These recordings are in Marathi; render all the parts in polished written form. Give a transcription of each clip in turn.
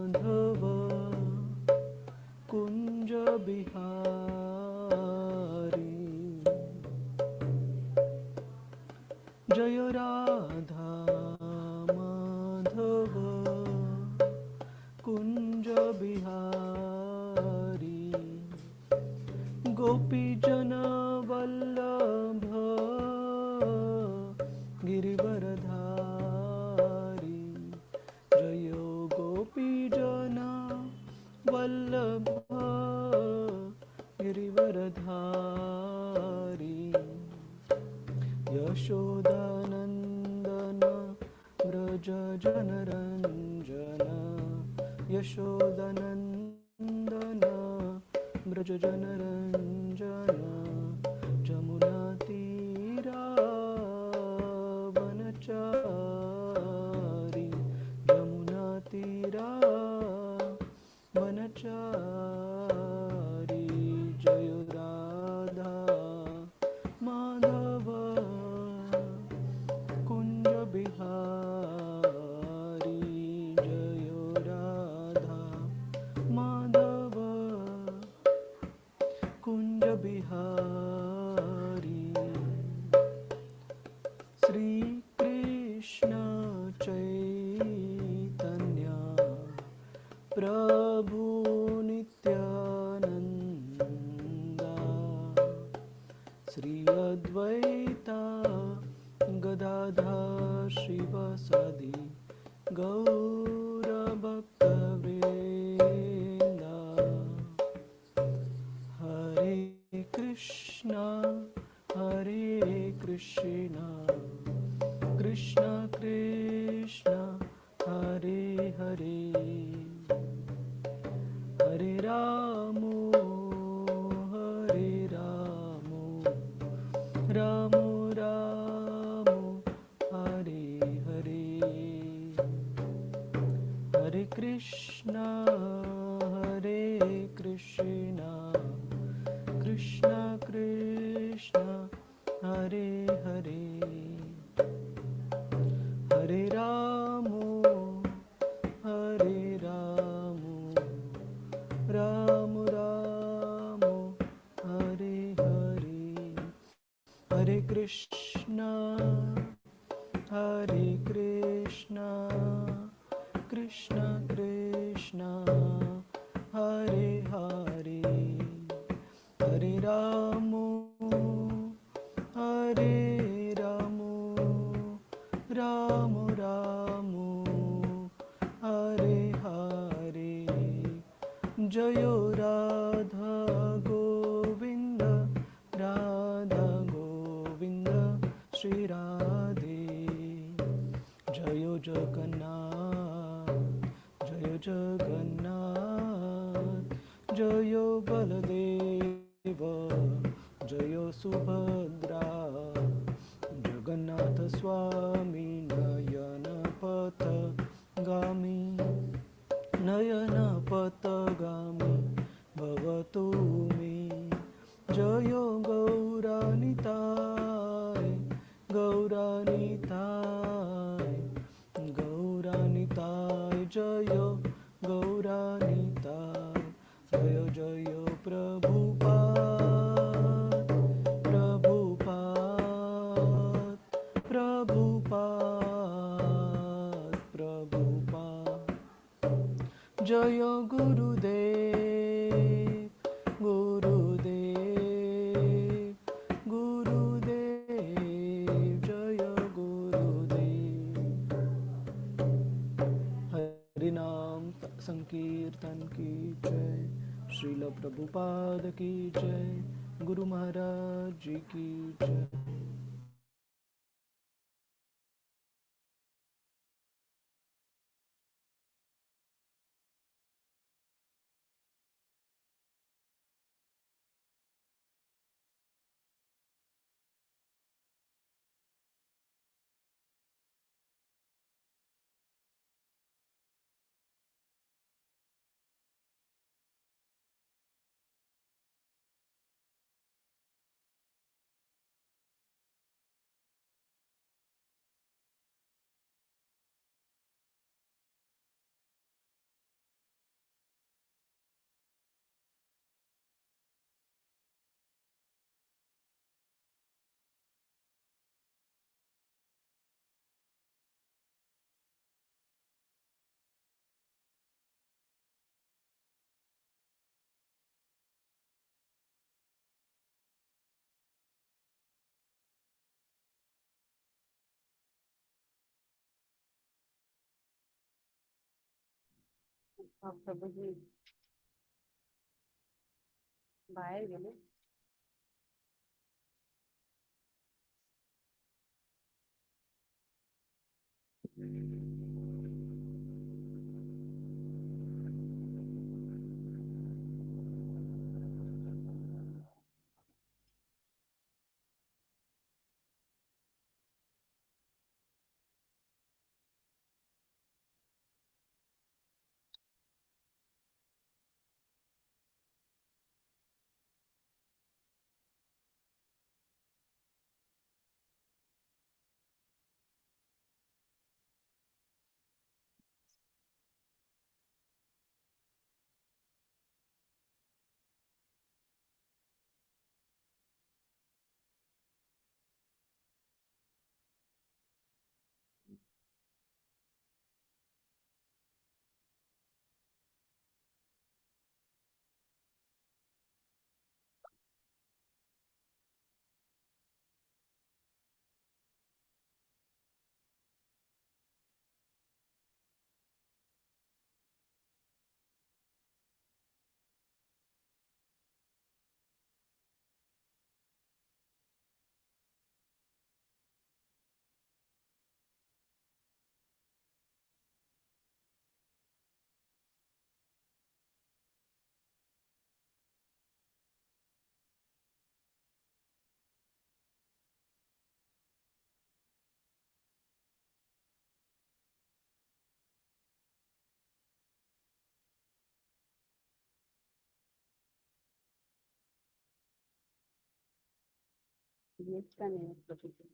माधव कुंज बिहारी जय राधा माधव कुंज बिहारी गोपीजन वल्लभ गिरिवरधारी जय गोपीजन वल्लभ गिरिवरधारी यशोदानन्दन व्रज जनरञ्जन यशोदानन्दन व्रज जनरञ्जन जमुनातीरावनचारि जमुनातीरावनचारि जय राधा माधव कुंज बिहारी जय राधा माधव कुंज बिहारी श्री कृष्ण चैतन्य प्रभु नित्यानंदा श्री अद्वैता गदाधर शिवसदि गौरभक्तवृंदा हरे कृष्णा कृष्णा कृष्णा हरे हरे हरे राम राम राम हरे हरे हरे कृष्णा कृष्णा कृष्णा हरे हरे हरे राम राम राम हरे हरे हरे कृष्णा कृष्णा कृष्णा हरे हरे हरे राम राम राम हरे हरे जय राधा गोविंद श्री राधे जय जगन्नाथ जय बलदेव जय सुभद्रा जगन्नाथ स्वामी नयन पथगामी भवतु मे जय गौरानिताय जय गौरानिताय जय जय प्रभुपाद जय गुरुदेव जय गुरुदेव हरि नाम संकीर्तन की जय श्रील प्रभुपाद की जय गुरु महाराज जी की जय। प्रभू जी बाहेर गेले. येत का नाही प्रभू जी?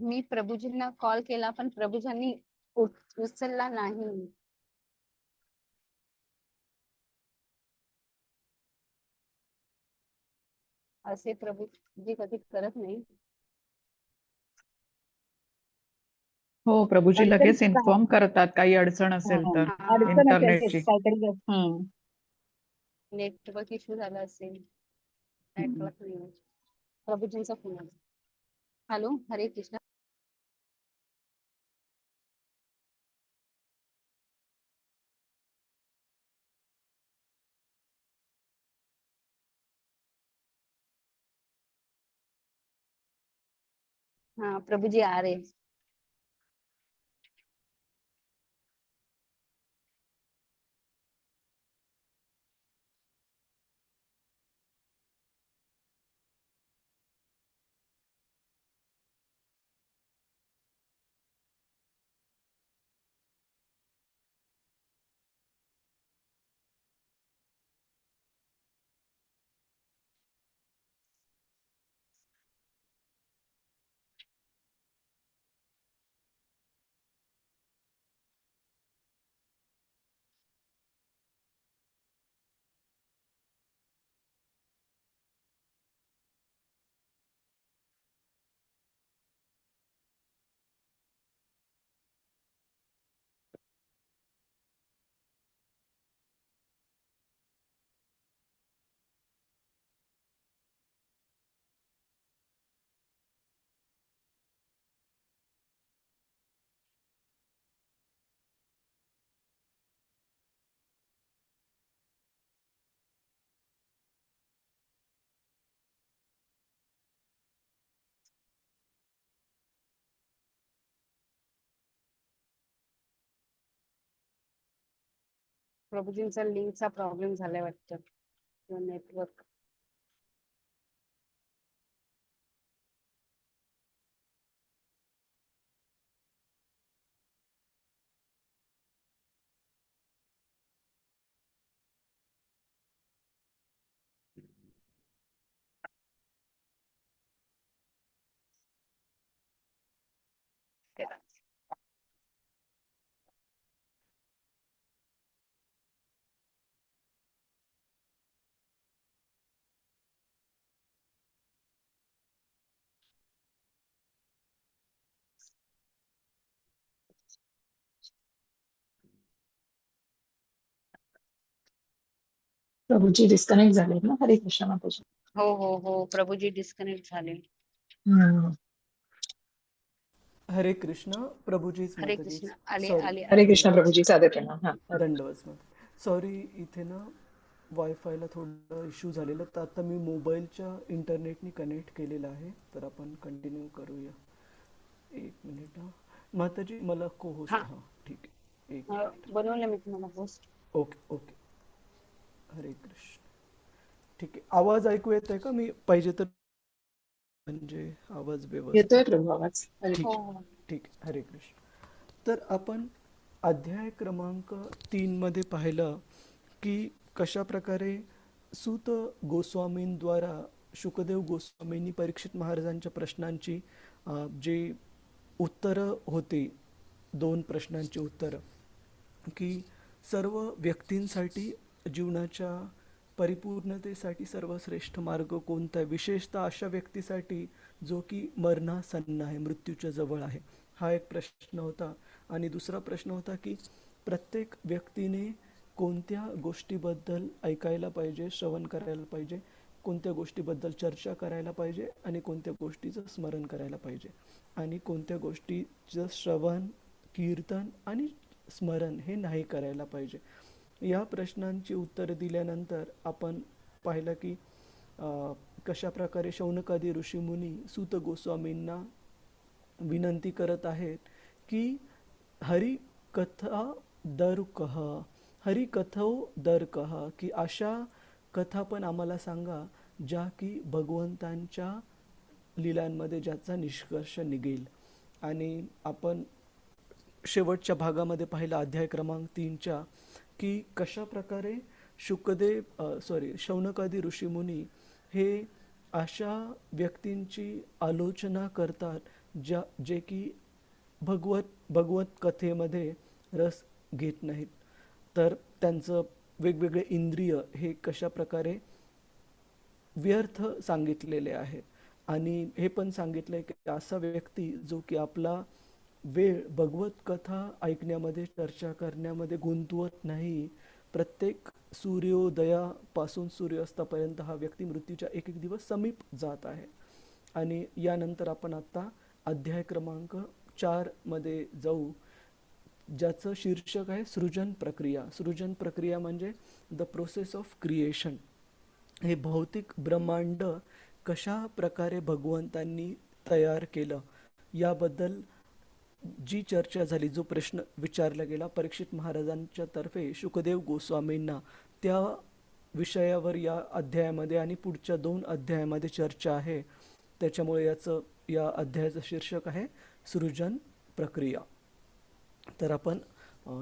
मी प्रभूजींना कॉल केला पण प्रभूजींनी उचलला नाही. असे प्रभूजी कधी करत नाही. हो, प्रभूजी लगेच अडचणीच आहे. इन्फॉर्म करतात काही अडचण असेल तर अडचण असेल तेच इंटरनेटची. काहीतरी नेटवर्क इश्यू झाला असेल. नेटवर्क नाही. प्रभूजींचा फोन आला. हॅलो, हरे कृष्ण. हाँ प्रभु जी आ रहे हैं. प्रभूजींचा लिंकचा प्रॉब्लेम झालाय वाटतं किंवा नेटवर्क. प्रभूजी डिस्कनेक्ट झाले ना. हरे कृष्ण माताजी. हो हो हो, प्रभूजी डिस्कनेक्ट झाले. हरे कृष्ण प्रभूजीच हरे माताजी. कृष्ण. आले सॉरी, आले हरे आले. कृष्ण प्रभूजी. सादर प्रणाम. हा. दंडवत माता. सॉरी, इथे ना वायफायला थोडं इश्यू झालेलं, तर आता मी मोबाईलच्या इंटरनेटनी कनेक्ट केलेलं आहे. तर आपण कंटिन्यू करूया. एक मिनिट हा माताजी, मला को होस्ट. हा. हां ठीक आहे, एक मिनिट. बनवलं मी तुम्हाला होस्ट. Okay okay. हरे कृष्ण. ठीक आहे, आवाज ऐकू येत आहे का? मी पाहिजे तर म्हणजे आवाज व्यवस्थित. येतोय प्रभू आवाज. हरे ठीक हो आहे हो. ठीक आहे. हरे कृष्ण. तर आपण अध्याय क्रमांक 3 मध्ये पाहिलं की कशा प्रकारे सूत गोस्वामींद्वारा शुकदेव गोस्वामींनी परीक्षित महाराजांच्या प्रश्नांची जी उत्तरं होती, 2 प्रश्नांची उत्तरं, की सर्व व्यक्तींसाठी जीवनाच्या परिपूर्णतेसाठी सर्वश्रेष्ठ मार्ग कोणता आहे, विशेषतः अशा व्यक्तीसाठी जो की मरणासन्न आहे, मृत्यूच्या जवळ आहे, हा एक प्रश्न होता. आणि दुसरा प्रश्न होता की प्रत्येक व्यक्तीने कोणत्या गोष्टीबद्दल ऐकायला पाहिजे, श्रवण करायला पाहिजे, कोणत्या गोष्टीबद्दल चर्चा करायला पाहिजे आणि कोणत्या गोष्टीचं स्मरण करायला पाहिजे, आणि कोणत्या गोष्टीचं श्रवण, कीर्तन आणि स्मरण हे नाही करायला पाहिजे. या प्रश्नांची उत्तरं दिल्यानंतर आपण पाहिलं की कशा प्रकारे शौनकादी ऋषीमुनी सूत गोस्वामींना विनंती करत आहेत की हरी कथा दर कह, हरी कथो दर कह, की अशा कथा पण आम्हाला सांगा ज्या की भगवंतांच्या लीलांमध्ये ज्याचा निष्कर्ष निघेल. आणि आपण शेवटच्या भागामध्ये पाहिला अध्याय क्रमांक 3च्या की कशा प्रकारे शौनकादी ऋषीमुनी हे अशा व्यक्तींची आलोचना करतात जे की भगवत कथेमध्ये रस घेत नाहीत. तर त्यांचं वेगवेगळे इंद्रिय हे कशा प्रकारे व्यर्थ सांगितलेले आहेत. आणि हे पण सांगितलं आहे की असा व्यक्ती जो की आपला वेळ भगवत कथा ऐकण्यामध्ये, चर्चा करण्यामध्ये गुंतवत नाही, प्रत्येक सूर्योदयापासून सूर्यास्तापर्यंत हा व्यक्ती मृत्यूच्या एक एक दिवस समीप जात आहे. आणि यानंतर आपण आता अध्याय क्रमांक 4 मध्ये जाऊ, ज्याचं शीर्षक आहे सृजन प्रक्रिया. सृजन प्रक्रिया म्हणजे द प्रोसेस ऑफ क्रिएशन. हे भौतिक ब्रह्मांड कशा प्रकारे भगवंतांनी तयार केलं याबद्दल जी चर्चा झाली, जो प्रश्न विचारला गेला परीक्षित महाराजांच्या तर्फे शुकदेव गोस्वामींना, त्या विषयावर या अध्यायामध्ये आणि पुढच्या 2 अध्यायामध्ये चर्चा आहे. त्याच्यामुळे या अध्यायाचं शीर्षक आहे सृजन प्रक्रिया. तर आपण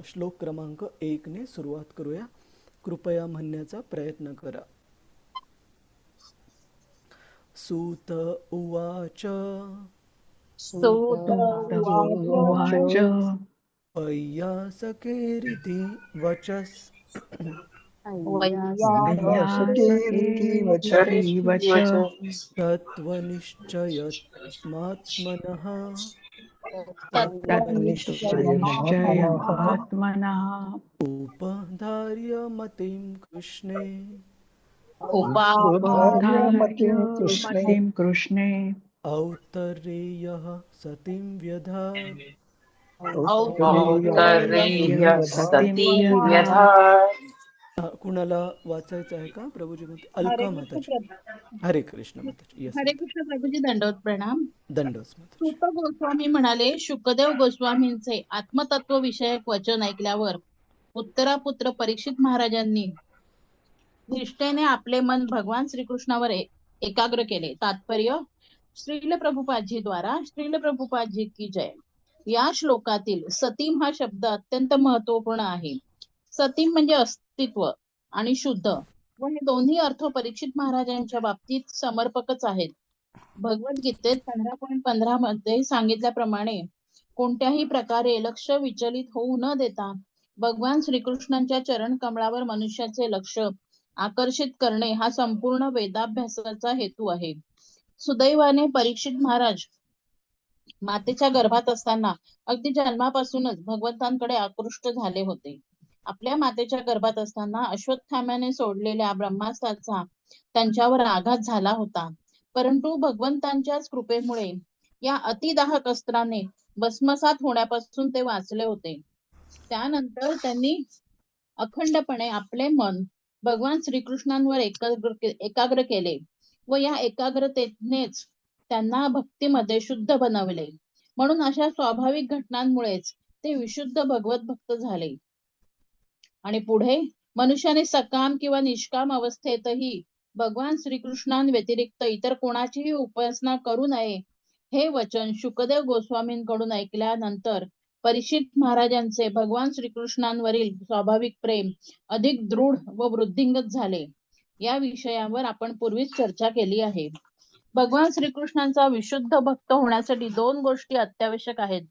श्लोक क्रमांक 1 ने सुरुवात करूया. कृपया म्हणण्याचा प्रयत्न करा. सूत उवाच सूत उवाच अय्यासकेरिति वचस् व्यासकेरिति वच तत्त्वनिश्चयमात्मनः तत्तन्निश्चयमात्मनः उपधार्य मतिं कृष्णे उपाधार्य मतिं कृष्णे औत्तरेयः सतिं व्यधात्. औत्तरेयः सतिं व्यधात्. कुणाला वाचायचं आहे का? प्रभूजी म्हणते. अलका माताजी. हरे कृष्ण माताजी. येस हरे कृष्ण प्रभूजी. दंडवत प्रणाम. दंडवत माताजी. सूत गोस्वामी म्हणाले, शुकदेव गोस्वामींचे आत्मतत्व विषयक वचन ऐकल्यावर उत्तरापुत्र परीक्षित महाराजांनी निष्ठेने आपले मन भगवान श्रीकृष्णावर एकाग्र केले. तात्पर्य श्रील प्रभुपादजी द्वारा श्रील प्रभुपादजी की जय. या श्लोकातील सतीम हा शब्द अत्यंत महत्वपूर्ण आहे. सतीम म्हणजे अस्तित्व आणि शुद्ध, व हे दोन्ही अर्थ परीक्षित महाराजांच्या बाबतीत समर्पकच आहेत. भगवद्गीतेत 15.15 मध्ये सांगितल्याप्रमाणे कोणत्याही प्रकारे लक्ष विचलित होऊ न देता भगवान श्रीकृष्णांच्या चरण कमळावर मनुष्याचे लक्ष आकर्षित करणे हा संपूर्ण वेदाभ्यासाचा हेतू आहे. सुदैवाने परीक्षित महाराज मातेच्या गर्भात असताना अगदी जन्मापासूनच भगवंतांकडे आकृष्ट झाले होते. आपल्या मातेच्या गर्भात असताना अश्वत्थाम्याने सोडलेल्या ब्रह्मास्त्राचा त्यांच्यावर आघात झाला होता, परंतु भगवंतांच्याच कृपेमुळे या अतिदाहक अस्त्राने भस्मसात होण्यापासून ते वाचले होते. त्यानंतर त्यांनी अखंडपणे आपले मन भगवान श्रीकृष्णांवर एकाग्र केले व या एकाग्रतेनेच त्यांना भक्तीमध्ये शुद्ध बनवले. म्हणून अशा स्वाभाविक घटनांमुळेच ते विशुद्ध भगवत भक्त झाले. आणि पुढे मनुष्याने सकाम किंवा निष्काम अवस्थेतही भगवान श्रीकृष्णांव्यतिरिक्त इतर कोणाचीही उपासना करू नये, हे वचन शुकदेव गोस्वामींकडून ऐकल्यानंतर परीक्षित महाराजांचे भगवान श्रीकृष्णांवरील स्वाभाविक प्रेम अधिक दृढ व वृद्धिंगत झाले. या विषयावर आपण पूर्वीच चर्चा केली आहे. भगवान श्रीकृष्णांचा विशुद्ध भक्त होण्यासाठी 2 गोष्टी अत्यावश्यक आहेत: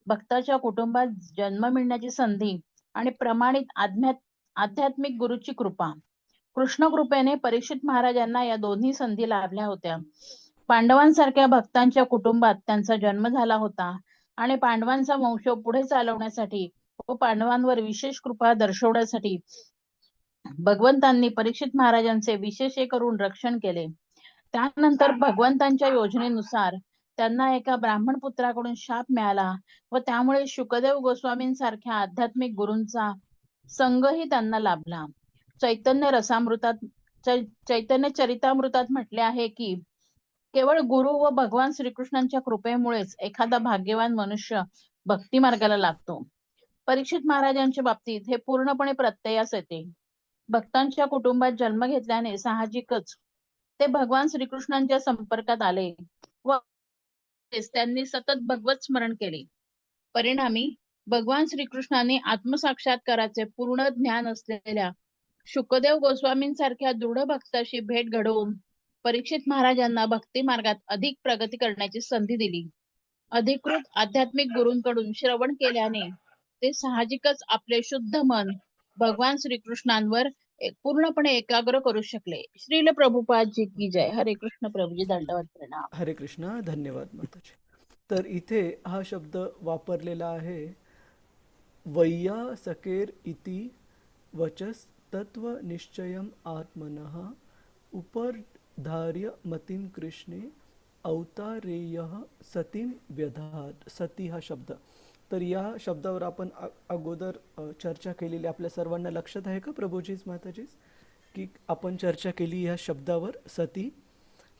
भक्ताच्या कुटुंबात जन्म मिळण्याची संधी आणि प्रमाणित आध्यात्मिक गुरुची कृपा. कृष्ण कृपेने परीक्षित महाराजांना या दोन्ही संधी लाभल्या होत्या. पांडवांसारख्या भक्तांच्या कुटुंबात त्यांचा जन्म झाला होता आणि पांडवांचा वंश पुढे चालवण्यासाठी व पांडवांवर विशेष कृपा दर्शवण्यासाठी भगवंतांनी परीक्षित महाराजांचे विशेष करून रक्षण केले. त्यानंतर भगवंतांच्या योजनेनुसार त्यांना एका ब्राह्मण पुत्राकडून शाप मिळाला व त्यामुळे शुकदेव गोस्वामींसारख्या आध्यात्मिक गुरूंचा संघही त्यांना लाभला. चैतन्य चरितामृतात म्हटले आहे की केवळ गुरु व भगवान श्रीकृष्णांच्या कृपेमुळेच एखादा भाग्यवान मनुष्य भक्ती मार्गाला लागतो. परीक्षित महाराजांच्या बाबतीत हे पूर्णपणे प्रत्ययास येते. भक्तांच्या कुटुंबात जन्म घेतल्याने साहजिकच ते भगवान श्रीकृष्णांच्या संपर्कात आले व त्यांनी सतत भगवत स्मरण केले. परिणामी भगवान श्रीकृष्णाने आत्मसाक्षात्काराचे पूर्ण ज्ञान असलेल्या शुकदेव गोस्वामींसारख्या दृढ भक्ताशी भेट घडवून परीक्षित महाराजांना भक्ती मार्गात अधिक प्रगती करण्याची संधी दिली. अधिकृत आध्यात्मिक गुरूंकडून श्रवण केल्याने ते साहजिकच आपले शुद्ध मन भगवान श्रीकृष्णांवर पूर्णपणे एकाग्र करू शकले. श्रील प्रभुपादजी की जय. हरे कृष्ण प्रभुजी, दंडवत प्रणाम. हरे कृष्णा. धन्यवाद माताजी. तर इथे हा शब्द वापरलेला आहे वैया सकेर इति वचस तत्व निश्चयम आत्मनः उपधार्य मतिम कृष्णे अवतारेयः सतीम व्यधात. सती हा शब्द, तर या शब्दावर आपण अगोदर चर्चा केलेली आपल्या सर्वांना लक्षात आहे का प्रभूजीच माताजीच, की आपण चर्चा केली या शब्दावर सती,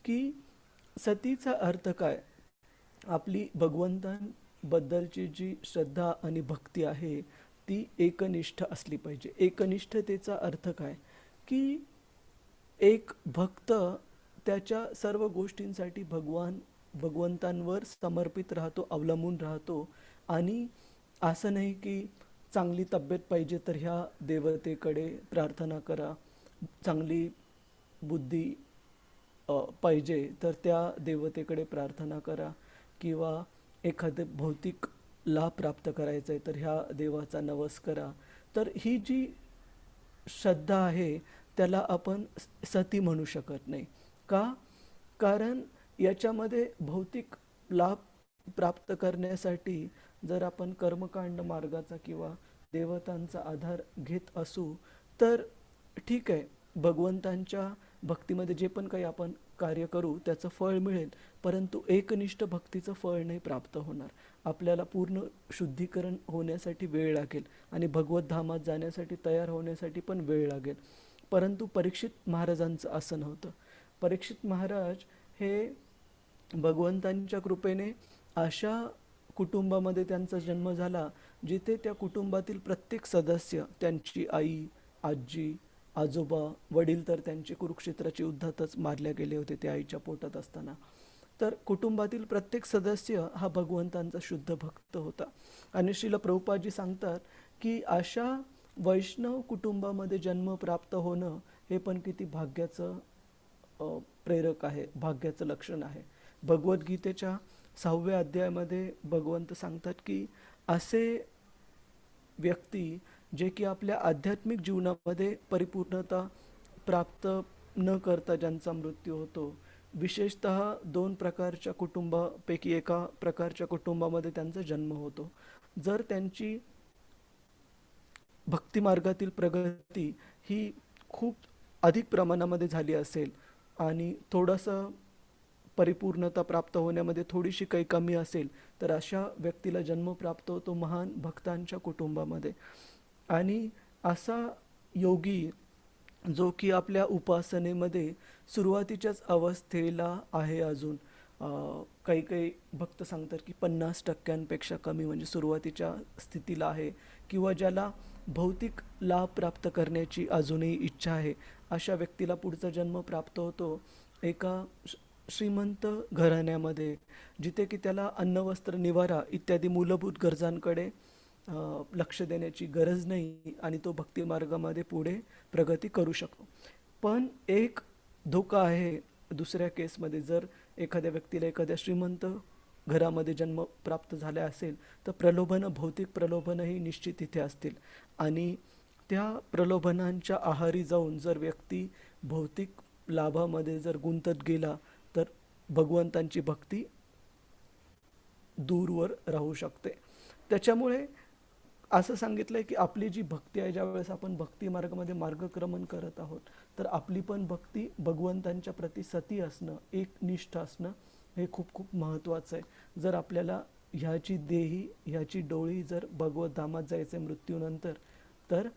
की सतीचा अर्थ काय? आपली भगवंतांबद्दलची जी श्रद्धा आणि भक्ती आहे ती एकनिष्ठ असली पाहिजे. एकनिष्ठतेचा अर्थ काय? की एक भक्त त्याच्या सर्व गोष्टींसाठी भगवंतांवर समर्पित राहतो, अवलंबून राहतो. आणि असं नाही की चांगली तब्येत पाहिजे तर ह्या देवतेकडे प्रार्थना करा, चांगली बुद्धी पाहिजे तर त्या देवतेकडे प्रार्थना करा, किंवा एखादे भौतिक लाभ प्राप्त करायचा आहे तर ह्या देवाचा नवस करा. तर ही जी श्रद्धा आहे त्याला आपण सती म्हणू शकत नाही. का? कारण याच्यामध्ये भौतिक लाभ प्राप्त करण्यासाठी जर आपण कर्मकांड मार्गाचा किंवा देवतांचा आधार घेत असू तर ठीक आहे, भगवंतांच्या भक्तीमध्ये जे पण काही आपण कार्य करू त्याचं फळ मिळेल, परंतु एकनिष्ठ भक्तीचं फळ नाही प्राप्त होणार. आपल्याला पूर्ण शुद्धीकरण होण्यासाठी वेळ लागेल आणि भगवत धामात जाण्यासाठी तयार होण्यासाठी पण वेळ लागेल. परंतु परीक्षित महाराजांचं असं नव्हतं. परीक्षित महाराज हे भगवंतांच्या कृपेने अशा कुटुंबामध्ये त्यांचा जन्म झाला, जिथे त्या कुटुंबातील प्रत्येक सदस्य, त्यांची आई, आजी, आजोबा, वडील तर त्यांचे कुरुक्षेत्राच्या युद्धातच मारले गेले होते ते आईच्या पोटात असताना. तर कुटुंबातील प्रत्येक सदस्य हा भगवंतांचा शुद्ध भक्त होता. आणि श्रील प्रभुपादजी सांगतात की अशा वैष्णव कुटुंबामध्ये जन्म प्राप्त होणं हे पण किती भाग्याचं प्रेरक आहे, भाग्याचं लक्षण आहे. भगवद्गीतेच्या 6व्या अध्यायामध्ये भगवंत सांगतात की असे व्यक्ती जे की आपल्या आध्यात्मिक जीवनामध्ये परिपूर्णता प्राप्त न करता ज्यांचा मृत्यू होतो, विशेषतः 2 प्रकारच्या कुटुंबापैकी एका प्रकारच्या कुटुंबामध्ये त्यांचा जन्म होतो. जर त्यांची भक्ती मार्गातील प्रगती ही खूप अधिक प्रमाणामध्ये झाली असेल आणि थोडंसं परिपूर्णता प्राप्त होण्यामध्ये थोडीशी काही कमी असेल, तर अशा व्यक्तीला जन्म प्राप्त होतो महान भक्तांच्या कुटुंबामध्ये. आणि असा योगी जो की आपल्या उपासनेमध्ये सुरुवातीच्याच अवस्थेला आहे अजून, काही काही भक्त सांगतात की 50% कमी, म्हणजे सुरुवातीच्या स्थितीला आहे, किंवा ज्याला भौतिक लाभ प्राप्त करण्याची अजूनही इच्छा आहे, अशा व्यक्तीला पुढचा जन्म प्राप्त होतो एका श्रीमंत घराण्यामध्ये, जिथे की त्याला अन्न, वस्त्र, निवारा इत्यादी मूलभूत गरजांकडे लक्ष देण्याची गरज नाही आणि तो भक्ती मार्गामध्ये पुढे प्रगती करू शकतो. पण एक धोका आहे दुसऱ्या केसमध्ये, जर एखाद्या व्यक्तीला एखाद्या श्रीमंत घरामध्ये जन्म प्राप्त झाला असेल, तर प्रलोभनं, भौतिक प्रलोभनही निश्चित इथे असतील. आणि त्या प्रलोभनांच्या आहारी जाऊन जर व्यक्ती भौतिक लाभामध्ये जर गुंतत गेला, तर भगवंतांची भक्ती दूरवर राहू शकते. त्याच्यामुळे असं सांगितलं आहे की आपली जी भक्ती आहे, ज्यावेळेस आपण भक्ती मार्गामध्ये मार्गक्रमण करत आहोत, तर आपली पण भक्ती भगवंतांच्या प्रती सती असणं, एकनिष्ठ असणं हे खूप खूप महत्त्वाचं आहे. जर आपल्याला ह्याची देही, ह्याची डोळी जर भगवत धामात जायचं आहे मृत्यूनंतर, तर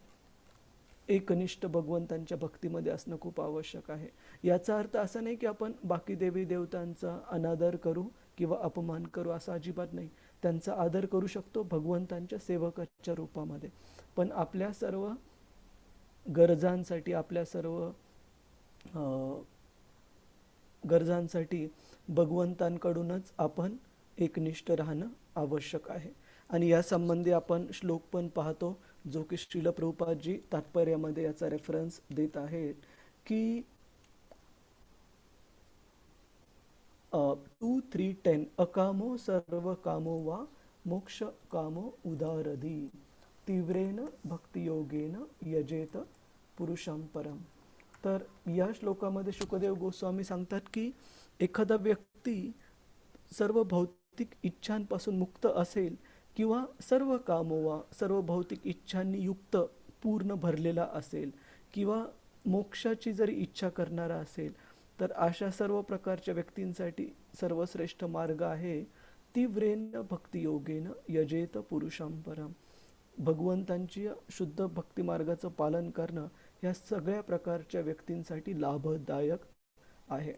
एकनिष्ठ भगवंतांच्या भक्तीमध्ये असणं खूप आवश्यक आहे. याचा अर्थ असा नाही की आपण बाकी देवी देवतांचा अनादर करू किंवा अपमान करू, असं अजिबात नाही. त्यांचा आदर करू शकतो भगवंतांच्या सेवकाच्या रूपामध्ये. पण आपल्या सर्व गरजांसाठी, आपल्या सर्व गरजांसाठी भगवंतांकडूनच आपण एकनिष्ठ राहणं आवश्यक आहे. आणि या संबंधी आपण श्लोक पण पाहतो, जो की श्रील प्रभुपादजी तात्पर्यामध्ये याचा रेफरन्स देत आहेत की 2:3:10 अकामो सर्व कामो वा मोक्ष कामो उदारधी तीव्रेन भक्तियोगेन यजेत पुरुषं परम. तर या श्लोकामध्ये शुकदेव गोस्वामी सांगतात की एखादा व्यक्ती सर्व भौतिक इच्छांपासून मुक्त असेल किंवा सर्व कामोवा, सर्व भौतिक इच्छांनी युक्त पूर्ण भरलेला असेल किंवा मोक्षाची जरी इच्छा करणारा असेल, तर अशा सर्व प्रकारच्या व्यक्तींसाठी सर्वश्रेष्ठ मार्ग आहे तीव्रेन भक्तियोगेन यजेत पुरुषं परम. भगवंतांची शुद्ध भक्ती मार्गाचं पालन करणं ह्या सगळ्या प्रकारच्या व्यक्तींसाठी लाभदायक आहे.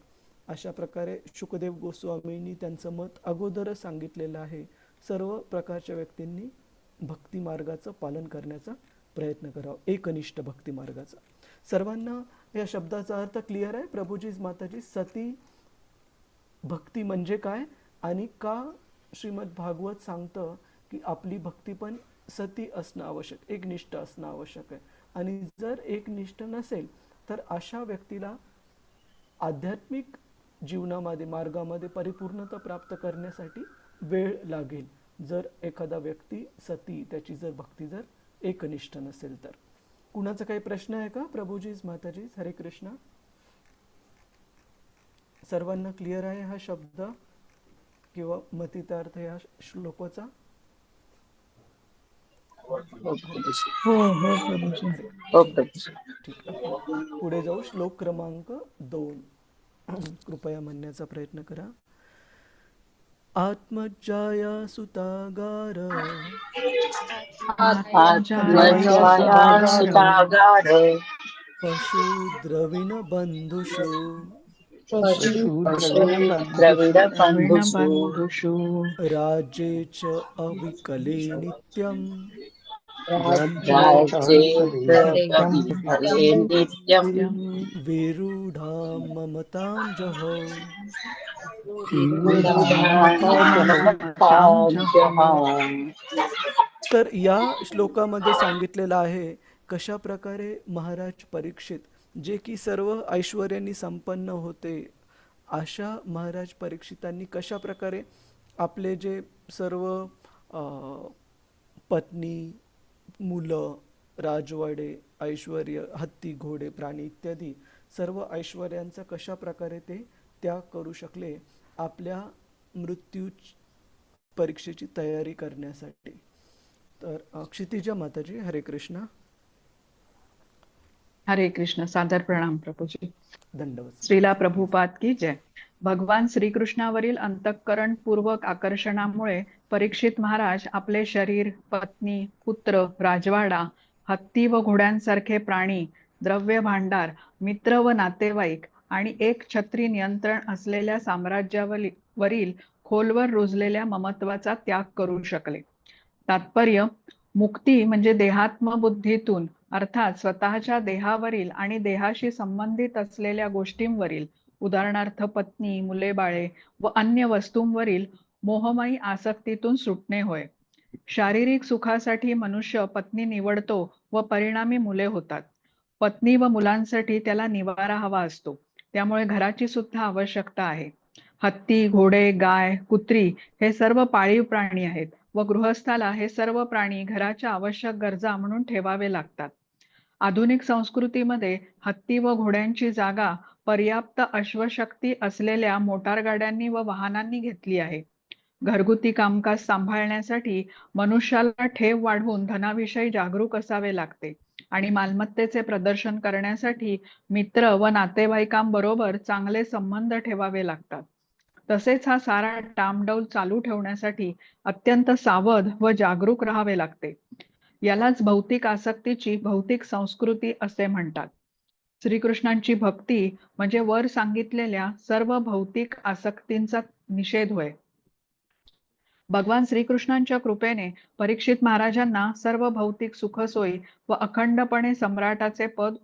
अशा प्रकारे शुकदेव गोस्वामींनी त्यांचं मत अगोदरच सांगितलेलं आहे. सर्व प्रकारच्या व्यक्तींनी भक्ती मार्गाचं पालन करण्याचा प्रयत्न करावा, एकनिष्ठ भक्ती मार्गाचा. सर्वांना या शब्दाचा अर्थ क्लिअर आहे? प्रभूजी, माताजी, सती भक्ती म्हणजे काय आणि का श्रीमद भागवत सांगतं की आपली भक्ती पण सती असणं आवश्यक, एकनिष्ठ असणं आवश्यक आहे. आणि जर एकनिष्ठ नसेल, तर अशा व्यक्तीला आध्यात्मिक जीवनामध्ये, मार्गामध्ये परिपूर्णता प्राप्त करण्यासाठी वेळ लागेल, जर एखादा व्यक्ती सती, त्याची जर भक्ती जर एकनिष्ठ नसेल तर. कुणाचा काही प्रश्न आहे का? प्रभूजीज, माताजीज, हरे कृष्ण. सर्वांना क्लिअर आहे हा शब्द किंवा मतितार्थ या श्लोकाचा? हो प्रभूजी. ठीक आहे. पुढे जाऊ. श्लोक क्रमांक 2. कृपया म्हणण्याचा प्रयत्न करा. आत्मज्जाया सुतागार सुतागार पशु द्रविण बंधुषु पशु द्रविड द्रविड बंधुषु बंधुषु राज्ये च अविकले नित्यम् राज्ये अविकले नित्यम् विरूढा ममतां जहौ। तर या श्लोकामध्ये सांगितलेलं आहे कशा प्रकारे महाराज परीक्षित जे की सर्व ऐश्वर्याने संपन्न होते, अशा महाराज परीक्षितांनी कशा प्रकारे आपले जे सर्व पत्नी, मुलं, राजवाडे, ऐश्वर्य, हत्ती, घोडे, प्राणी इत्यादी सर्व ऐश्वर्यांचा कशा प्रकारे ते त्याग करू शकले आपल्या मृत्यू परीक्षेची तयारी करण्यासाठी. तर क्षितिजा माताजी, हरे कृष्ण. हरे कृष्ण. सादर प्रणाम प्रभुजी. दंडवत. श्रीला प्रभुपाद की जय. भगवान श्रीकृष्णावरील अंतःकरण पूर्वक आकर्षणामुळे परीक्षित महाराज आपले शरीर, पत्नी, पुत्र, राजवाडा, हत्ती व घोड्यांसारखे प्राणी, द्रव्य भांडार, मित्र व नातेवाईक आणि एक छत्री नियंत्रण असलेल्या साम्राज्यावरील खोलवर रुजलेल्या ममत्वाचा त्याग करू शकले. तात्पर्य, मुक्ती म्हणजे देहात्मबुद्धीतून अर्थात स्वतःच्या देहावरील आणि देहाशी संबंधित असलेल्या गोष्टींवरील, उदाहरणार्थ पत्नी, मुले, बाळे व अन्य वस्तूंवरील मोहमयी आसक्तीतून सुटणे होय. शारीरिक सुखासाठी मनुष्य पत्नी निवडतो व परिणामी मुले होतात. पत्नी व मुलांसाठी त्याला निवारा हवा असतो, त्यामुळे घराची सुद्धा आवश्यकता आहे. हत्ती, घोडे, गाय, कुत्री हे सर्व पाळीव प्राणी आहेत व गृहस्थाला हे सर्व प्राणी घराच्या आवश्यक गरजा म्हणून ठेवावे लागतात. आधुनिक संस्कृतीमध्ये हत्ती व घोड्यांची जागा पर्याप्त अश्वशक्ती असलेल्या मोटारगाड्यांनी व वाहनांनी घेतली आहे. घरगुती कामकाज सांभाळण्यासाठी मनुष्याला ठेव वाढवून धनाविषयी जागरूक असावे लागते आणि मालमत्तेचे प्रदर्शन करण्यासाठी मित्र व नातेवाईकांबरोबर चांगले संबंध ठेवावे लागतात. तसेच हा सारा डामडौल चालू ठेवण्यासाठी अत्यंत सावध व जागरूक राहावे लागते. यालाच भौतिक आसक्तीची भौतिक संस्कृती असे म्हणतात. श्रीकृष्णांची भक्ती म्हणजे वर सांगितलेल्या सर्व भौतिक आसक्तींचा निषेध होय. भगवान श्रीकृष्णांच्या कृपेने परीक्षित महाराजांना सर्व भौतिक सुखसोयी व अखंडपणे सम्राटाचे पद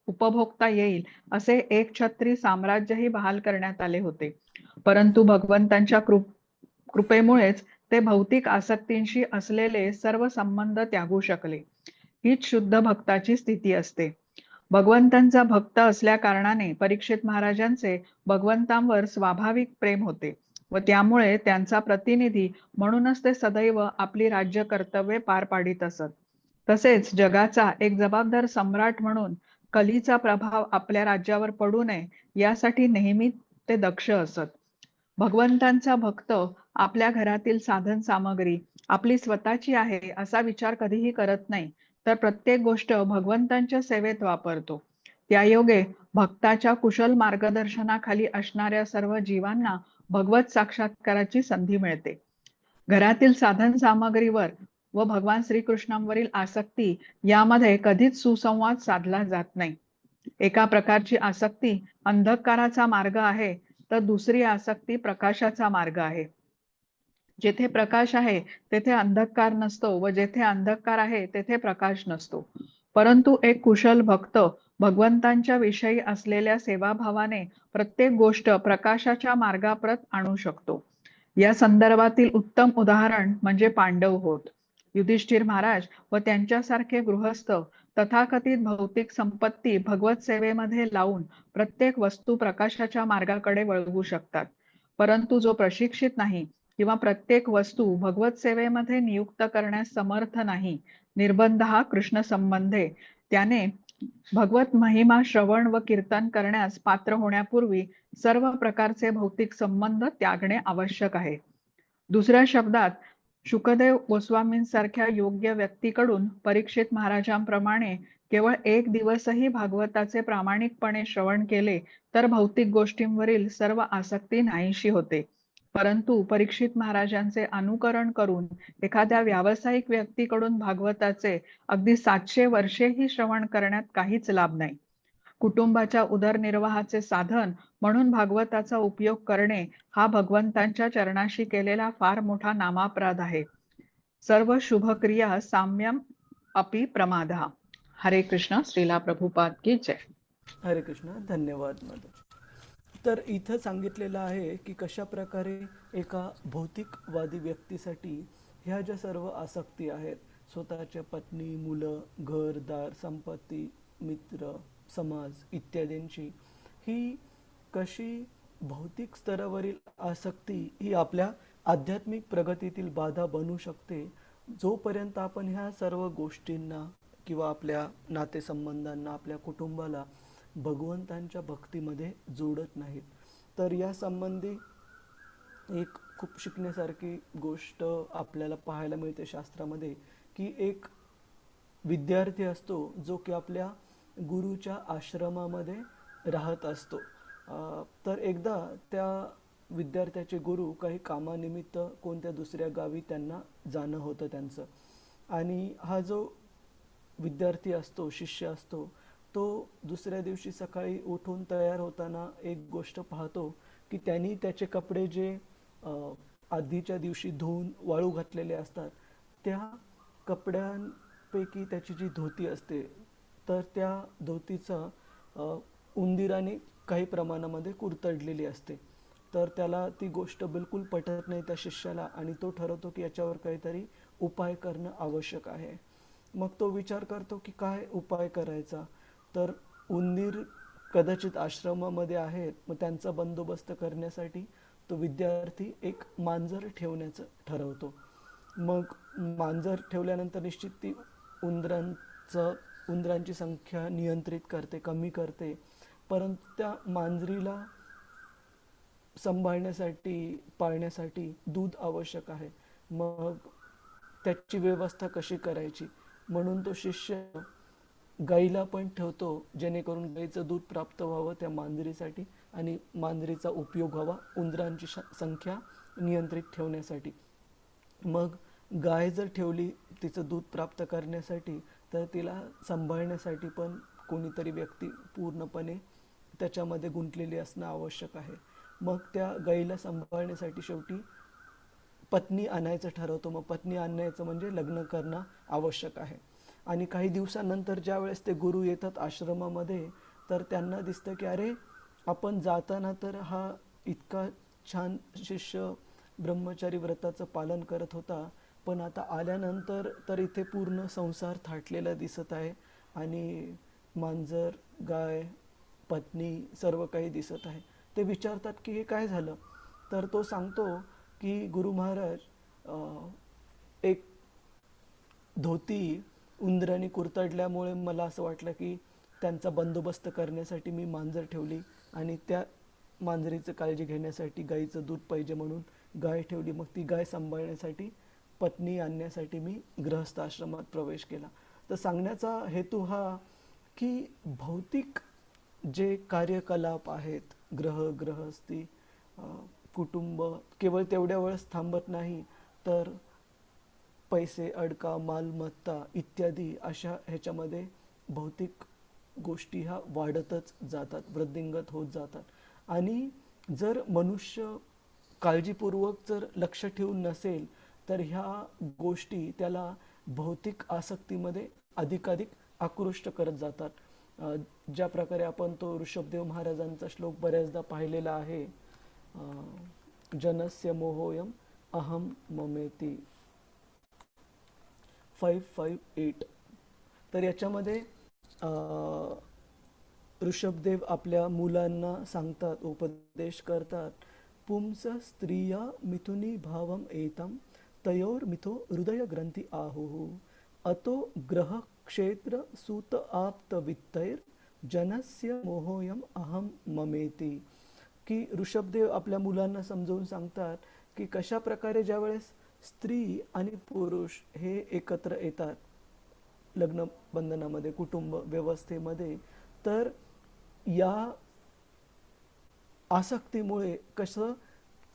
उपभोगता येईल असे एक छत्री साम्राज्यही बहाल करण्यात आले होते. परंतु भगवंतांच्या कृपेमुळेच ते भौतिक आसक्तींशी असलेले सर्व संबंध त्यागू शकले. हीच शुद्ध भक्ताची स्थिती असते. भगवंतांचा भक्त असल्या कारणाने परीक्षित महाराजांचे भगवंतांवर स्वाभाविक प्रेम होते व त्यामुळे त्यांचा प्रतिनिधी म्हणूनच ते सदैव आपली राज्य कर्तव्ये पार पाडित असत. तसेच जगाचा एक जबाबदार सम्राट म्हणून कलीचा प्रभाव आपल्या राज्यावर पडू नये यासाठी नेहमी ते दक्ष असत. भगवंतांचा भक्त आपल्या घरातील साधन सामग्री आपली स्वतःची आहे असा विचार कधीही करत नाही, तर प्रत्येक गोष्ट भगवंतांच्या सेवेत वापरतो. त्यायोगे भक्ताच्या कुशल मार्गदर्शनाखाली असणाऱ्या सर्व जीवांना भगवत साक्षात्काराची संधी मिळते. घरातील साधन सामग्रीवर व भगवान श्रीकृष्णांवरील आसक्ती यामध्ये कधीच सुसंवाद साधला जात नाही. एका प्रकारची आसक्ती अंधकाराचा मार्ग आहे तर दुसरी आसक्ती प्रकाशाचा मार्ग आहे. जेथे प्रकाश आहे तेथे अंधकार नसतो व जेथे अंधकार आहे तेथे प्रकाश नसतो. परंतु एक कुशल भक्त भगवंतांच्या विषयी असलेल्या सेवाभावाने प्रत्येक गोष्ट प्रकाशाच्या मार्गाप्रत आणू शकतो. या संदर्भातील उत्तम उदाहरण म्हणजे पांडव होत. युधिष्ठिर महाराज व त्यांच्यासारखे गृहस्थ तथाकथित भौतिक संपत्ती भगवत सेवेमध्ये लावून प्रत्येक वस्तू प्रकाशाच्या मार्गाकडे वळवू शकतात. परंतु जो प्रशिक्षित नाही किंवा प्रत्येक वस्तू भगवत सेवेमध्ये नियुक्त करण्यास समर्थ नाही, निर्बंध हा कृष्ण संबंधे, त्याने भगवत महिमा श्रवण व कीर्तन करण्यास पात्र होण्यापूर्वी सर्व प्रकारचे भौतिक संबंध त्यागणे आवश्यक आहे. दुसऱ्या शब्दात शुकदेव गोस्वामींसारख्या योग्य व्यक्तीकडून परीक्षित महाराजांप्रमाणे केवळ एक दिवसही भागवताचे प्रामाणिकपणे श्रवण केले तर भौतिक गोष्टींवरील सर्व आसक्ती नाहीशी होते. परंतु परीक्षित महाराजांचे अनुकरण करून एखाद्या व्यावसायिक व्यक्तीकडून भागवताचे अगदी 700 वर्षेही श्रवण करण्यात काहीच लाभ नाही. कुटुंबाच्या उदरनिर्वाहाचे साधन म्हणून भागवताचा उपयोग करणे हा भगवंतांच्या चरणाशी केलेला फार मोठा नामापराध आहे. सर्व शुभक्रिया साम्यम अपि प्रमादा. हरे कृष्ण. श्रीला प्रभुपाद की जय. हरे कृष्ण. धन्यवाद माधव. तर इथं सांगितलेलं आहे की कशा प्रकारे एका भौतिकवादी व्यक्तीसाठी ह्या ज्या सर्व आसक्ती आहेत, स्वतःच्या पत्नी, मुलं, घरदार, संपत्ती, मित्र, समाज इत्यादींची, ही कशी भौतिक स्तरावरील आसक्ती ही आपल्या आध्यात्मिक प्रगतीतील बाधा बनू शकते, जोपर्यंत आपण ह्या सर्व गोष्टींना किंवा आपल्या नातेसंबंधांना, आपल्या कुटुंबाला भगवंतांच्या भक्तीमध्ये जोडत नाहीत. तर या संबंधी एक खूप शिकण्यासारखी गोष्ट आपल्याला पाहायला मिळते शास्त्रामध्ये, की एक विद्यार्थी असतो जो की आपल्या गुरुच्या आश्रमामध्ये राहत असतो. तर एकदा त्या विद्यार्थ्याचे गुरु काही कामानिमित्त कोणत्या दुसऱ्या गावी त्यांना जाणं होतं त्यांचं. आणि हा जो विद्यार्थी असतो, शिष्य असतो, तो दुसऱ्या दिवशी सकाळी उठून तयार होताना एक गोष्ट पाहतो की त्यांनी त्याचे कपडे जे आधीच्या दिवशी धुवून वाळू घातलेले असतात, त्या कपड्यांपैकी त्याची जी धोती असते, तर त्या धोतीचा उंदीराने काही प्रमाणामध्ये कुरतडलेली असते. तर त्याला ती गोष्ट बिलकुल पटत नाही त्या शिष्याला, आणि तो ठरवतो की याच्यावर काहीतरी उपाय करणं आवश्यक आहे. मग तो विचार करतो की काय उपाय करायचा. तर उंदीर कदाचित आश्रमामध्ये आहेत, मग त्यांचा बंदोबस्त करण्यासाठी तो विद्यार्थी एक मांजर ठेवण्याचं ठरवतो. मग मांजर ठेवल्यानंतर निश्चित ती उंदरांची संख्या नियंत्रित करते, कमी करते. परंतु त्या मांजरीला सांभाळण्यासाठी, पाळण्यासाठी दूध आवश्यक आहे. मग त्याची व्यवस्था कशी करायची, म्हणून तो शिष्य गाईला पण ठेवतो, जेणेकरून गाईचं दूध प्राप्त व्हावं त्या मांजरीसाठी आणि मांजरीचा उपयोग व्हावा उंदरांची संख्या नियंत्रित ठेवण्यासाठी. मग गाय जर ठेवली तिचं दूध प्राप्त करण्यासाठी, तर तिला सांभाळण्यासाठी पण कोणीतरी व्यक्ती पूर्णपणे त्याच्यामध्ये गुंतलेली असणं आवश्यक आहे. मग त्या गाईला सांभाळण्यासाठी शेवटी पत्नी आणायचं ठरवतो. मग पत्नी आणायचं म्हणजे लग्न करणं आवश्यक आहे. आणि काही दिवसानंतर ज्या वेळेस ते गुरु येतात आश्रमामध्ये, तर त्यांना दिसतं की अरे, आपण जाताना तर हा इतका छान शिष्य ब्रह्मचारी व्रताचं पालन करत होता, पण आता आल्यानंतर तर इथे पूर्ण संसार थाटलेला दिसत आहे आणि मांजर, गाय, पत्नी सर्व काही दिसत आहे. ते विचारतात की हे काय झालं. तर तो सांगतो की गुरु महाराज, एक धोती उंदराने कुरतडल्यामुळे मला असं वाटलं की त्यांचा बंदोबस्त करण्यासाठी मी मांजर ठेवली, आणि त्या मांजरीचं काळजी घेण्यासाठी गाईचं दूध पाहिजे म्हणून गाय ठेवली. मग ती गाय सांभाळण्यासाठी, पत्नी आणण्यासाठी मी गृहस्थ आश्रमात प्रवेश केला. तर सांगण्याचा हेतू हा की भौतिक जे कार्यकलाप आहेत, गृहस्थी, कुटुंब, केवळ तेवढ्या वेळेस थांबत नाही, तर पैसे, अडका, मालमत्ता इत्यादी अशा ह्याच्यामध्ये भौतिक गोष्टी ह्या वाढतच जातात, वृद्धिंगत होत जातात. आणि जर मनुष्य काळजीपूर्वक जर लक्ष ठेवून नसेल, तर ह्या गोष्टी त्याला भौतिक आसक्तीमध्ये अधिकाधिक आकृष्ट करत जातात. ज्या प्रकारे आपण तो ऋषभदेव महाराजांचा श्लोक बऱ्याचदा पाहिलेला आहे, जनस्य मोहोयम अहम ममेती 558. तर याच्यामध्ये ऋषभदेव आपल्या मुलांना सांगतात, उपदेश करतात, पुंस स्त्रिया मिथुनी भावम एतम तयोर मिथो हृदय ग्रंथी आहुः अतो ग्रह क्षेत्र सूत आप्त वित्तैर जनस्य मोहोयम अहम ममेती. की ऋषभदेव आपल्या मुलांना समजावून सांगतात की कशा प्रकारे ज्यावेळेस स्त्री आणि पुरुष हे एकत्र येतात लग्न बंधनामध्ये, कुटुंब व्यवस्थेमध्ये, तर या आसक्तीमुळे कसं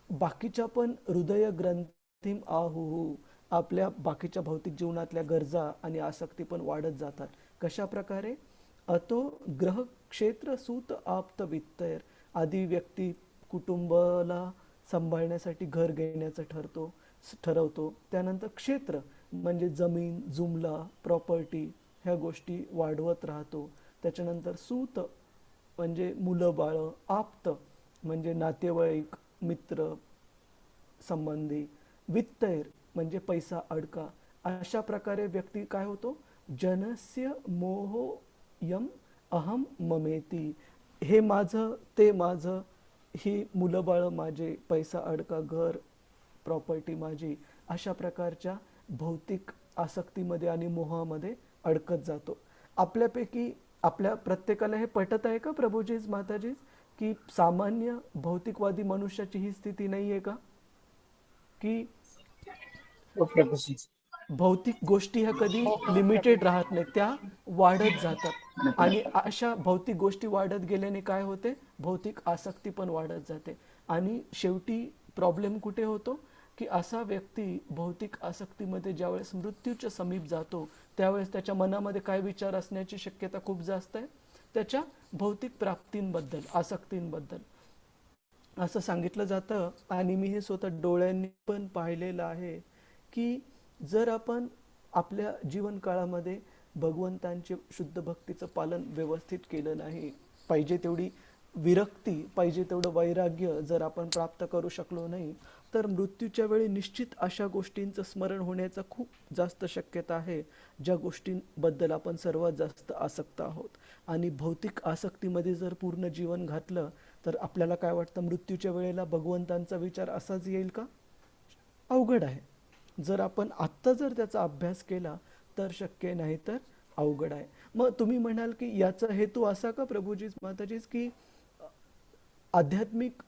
बाकीच्या पण हृदय ग्रंथीम आहुः, आपल्या बाकीच्या भौतिक जीवनातल्या गरजा आणि आसक्ती पण वाढत जातात. कशा प्रकारे, अतो ग्रह क्षेत्र सूत आप्त वित्तयर. आधी व्यक्ती कुटुंबाला सांभाळण्यासाठी घर घेण्याचं ठरवतो. त्यानंतर क्षेत्र म्हणजे जमीन, जुमला, प्रॉपर्टी ह्या गोष्टी वाढवत राहतो. त्याच्यानंतर सूत म्हणजे मुलं बाळं, आप्त म्हणजे नातेवाईक, मित्र, संबंधी, वित्तैर म्हणजे पैसा अडका. अशा प्रकारे व्यक्ती काय होतो, जनस्य मोहोयम अहम ममेती. हे माझं, ते माझं, ही मुलं बाळ माझे, पैसा अडका, घर, प्रॉपर्टी माझी, अशा प्रकारच्या भौतिक आसक्तीमध्ये आणि मोहामध्ये अडकत जातो. आपल्यापैकी आपल्या प्रत्येकाला हे पटत आहे का प्रभूजीज माताजीज, की सामान्य भौतिकवादी मनुष्याची ही स्थिती नाही आहे का, की हो प्रभूजी. भौतिक गोष्टी ह्या कधी लिमिटेड राहत नाहीत, त्या वाढत जातात. आणि अशा भौतिक गोष्टी वाढत गेल्याने काय होते, भौतिक आसक्ती पण वाढत जाते. आणि शेवटी प्रॉब्लेम कुठे होतो, की असा व्यक्ती भौतिक आसक्तीमध्ये ज्यावेळेस मृत्यूच्या समीप जातो त्यावेळेस त्याच्या मनामध्ये काय विचार असण्याची शक्यता खूप जास्त आहे, त्याच्या भौतिक प्राप्तींबद्दल, आसक्तींबद्दल असं सांगितलं जातं. आणि मी हे स्वतः डोळ्यांनी पण पाहिलेलं आहे, की जर आपण आपल्या जीवन काळामध्ये भगवंतांचे शुद्ध भक्तीचं पालन व्यवस्थित केलं नाही, पाहिजे तेवढी विरक्ती, पाहिजे तेवढं वैराग्य जर आपण प्राप्त करू शकलो नाही, तर मृत्यूच्या वेळी निश्चित अशा गोष्टींचं स्मरण होण्याचा खूप जास्त शक्यता आहे ज्या गोष्टींबद्दल आपण सर्वात जास्त आसक्त आहोत. आणि भौतिक आसक्तीमध्ये जर पूर्ण जीवन घातलं तर आपल्याला काय वाटतं, मृत्यूच्या वेळेला भगवंतांचा विचार असाच येईल का? अवघड आहे. जर आपण आत्ता जर त्याचा अभ्यास केला तर शक्य, नाही तर अवघड आहे. मग तुम्ही म्हणाल की याचा हेतू असा का प्रभूजीज माताजीज, की आध्यात्मिक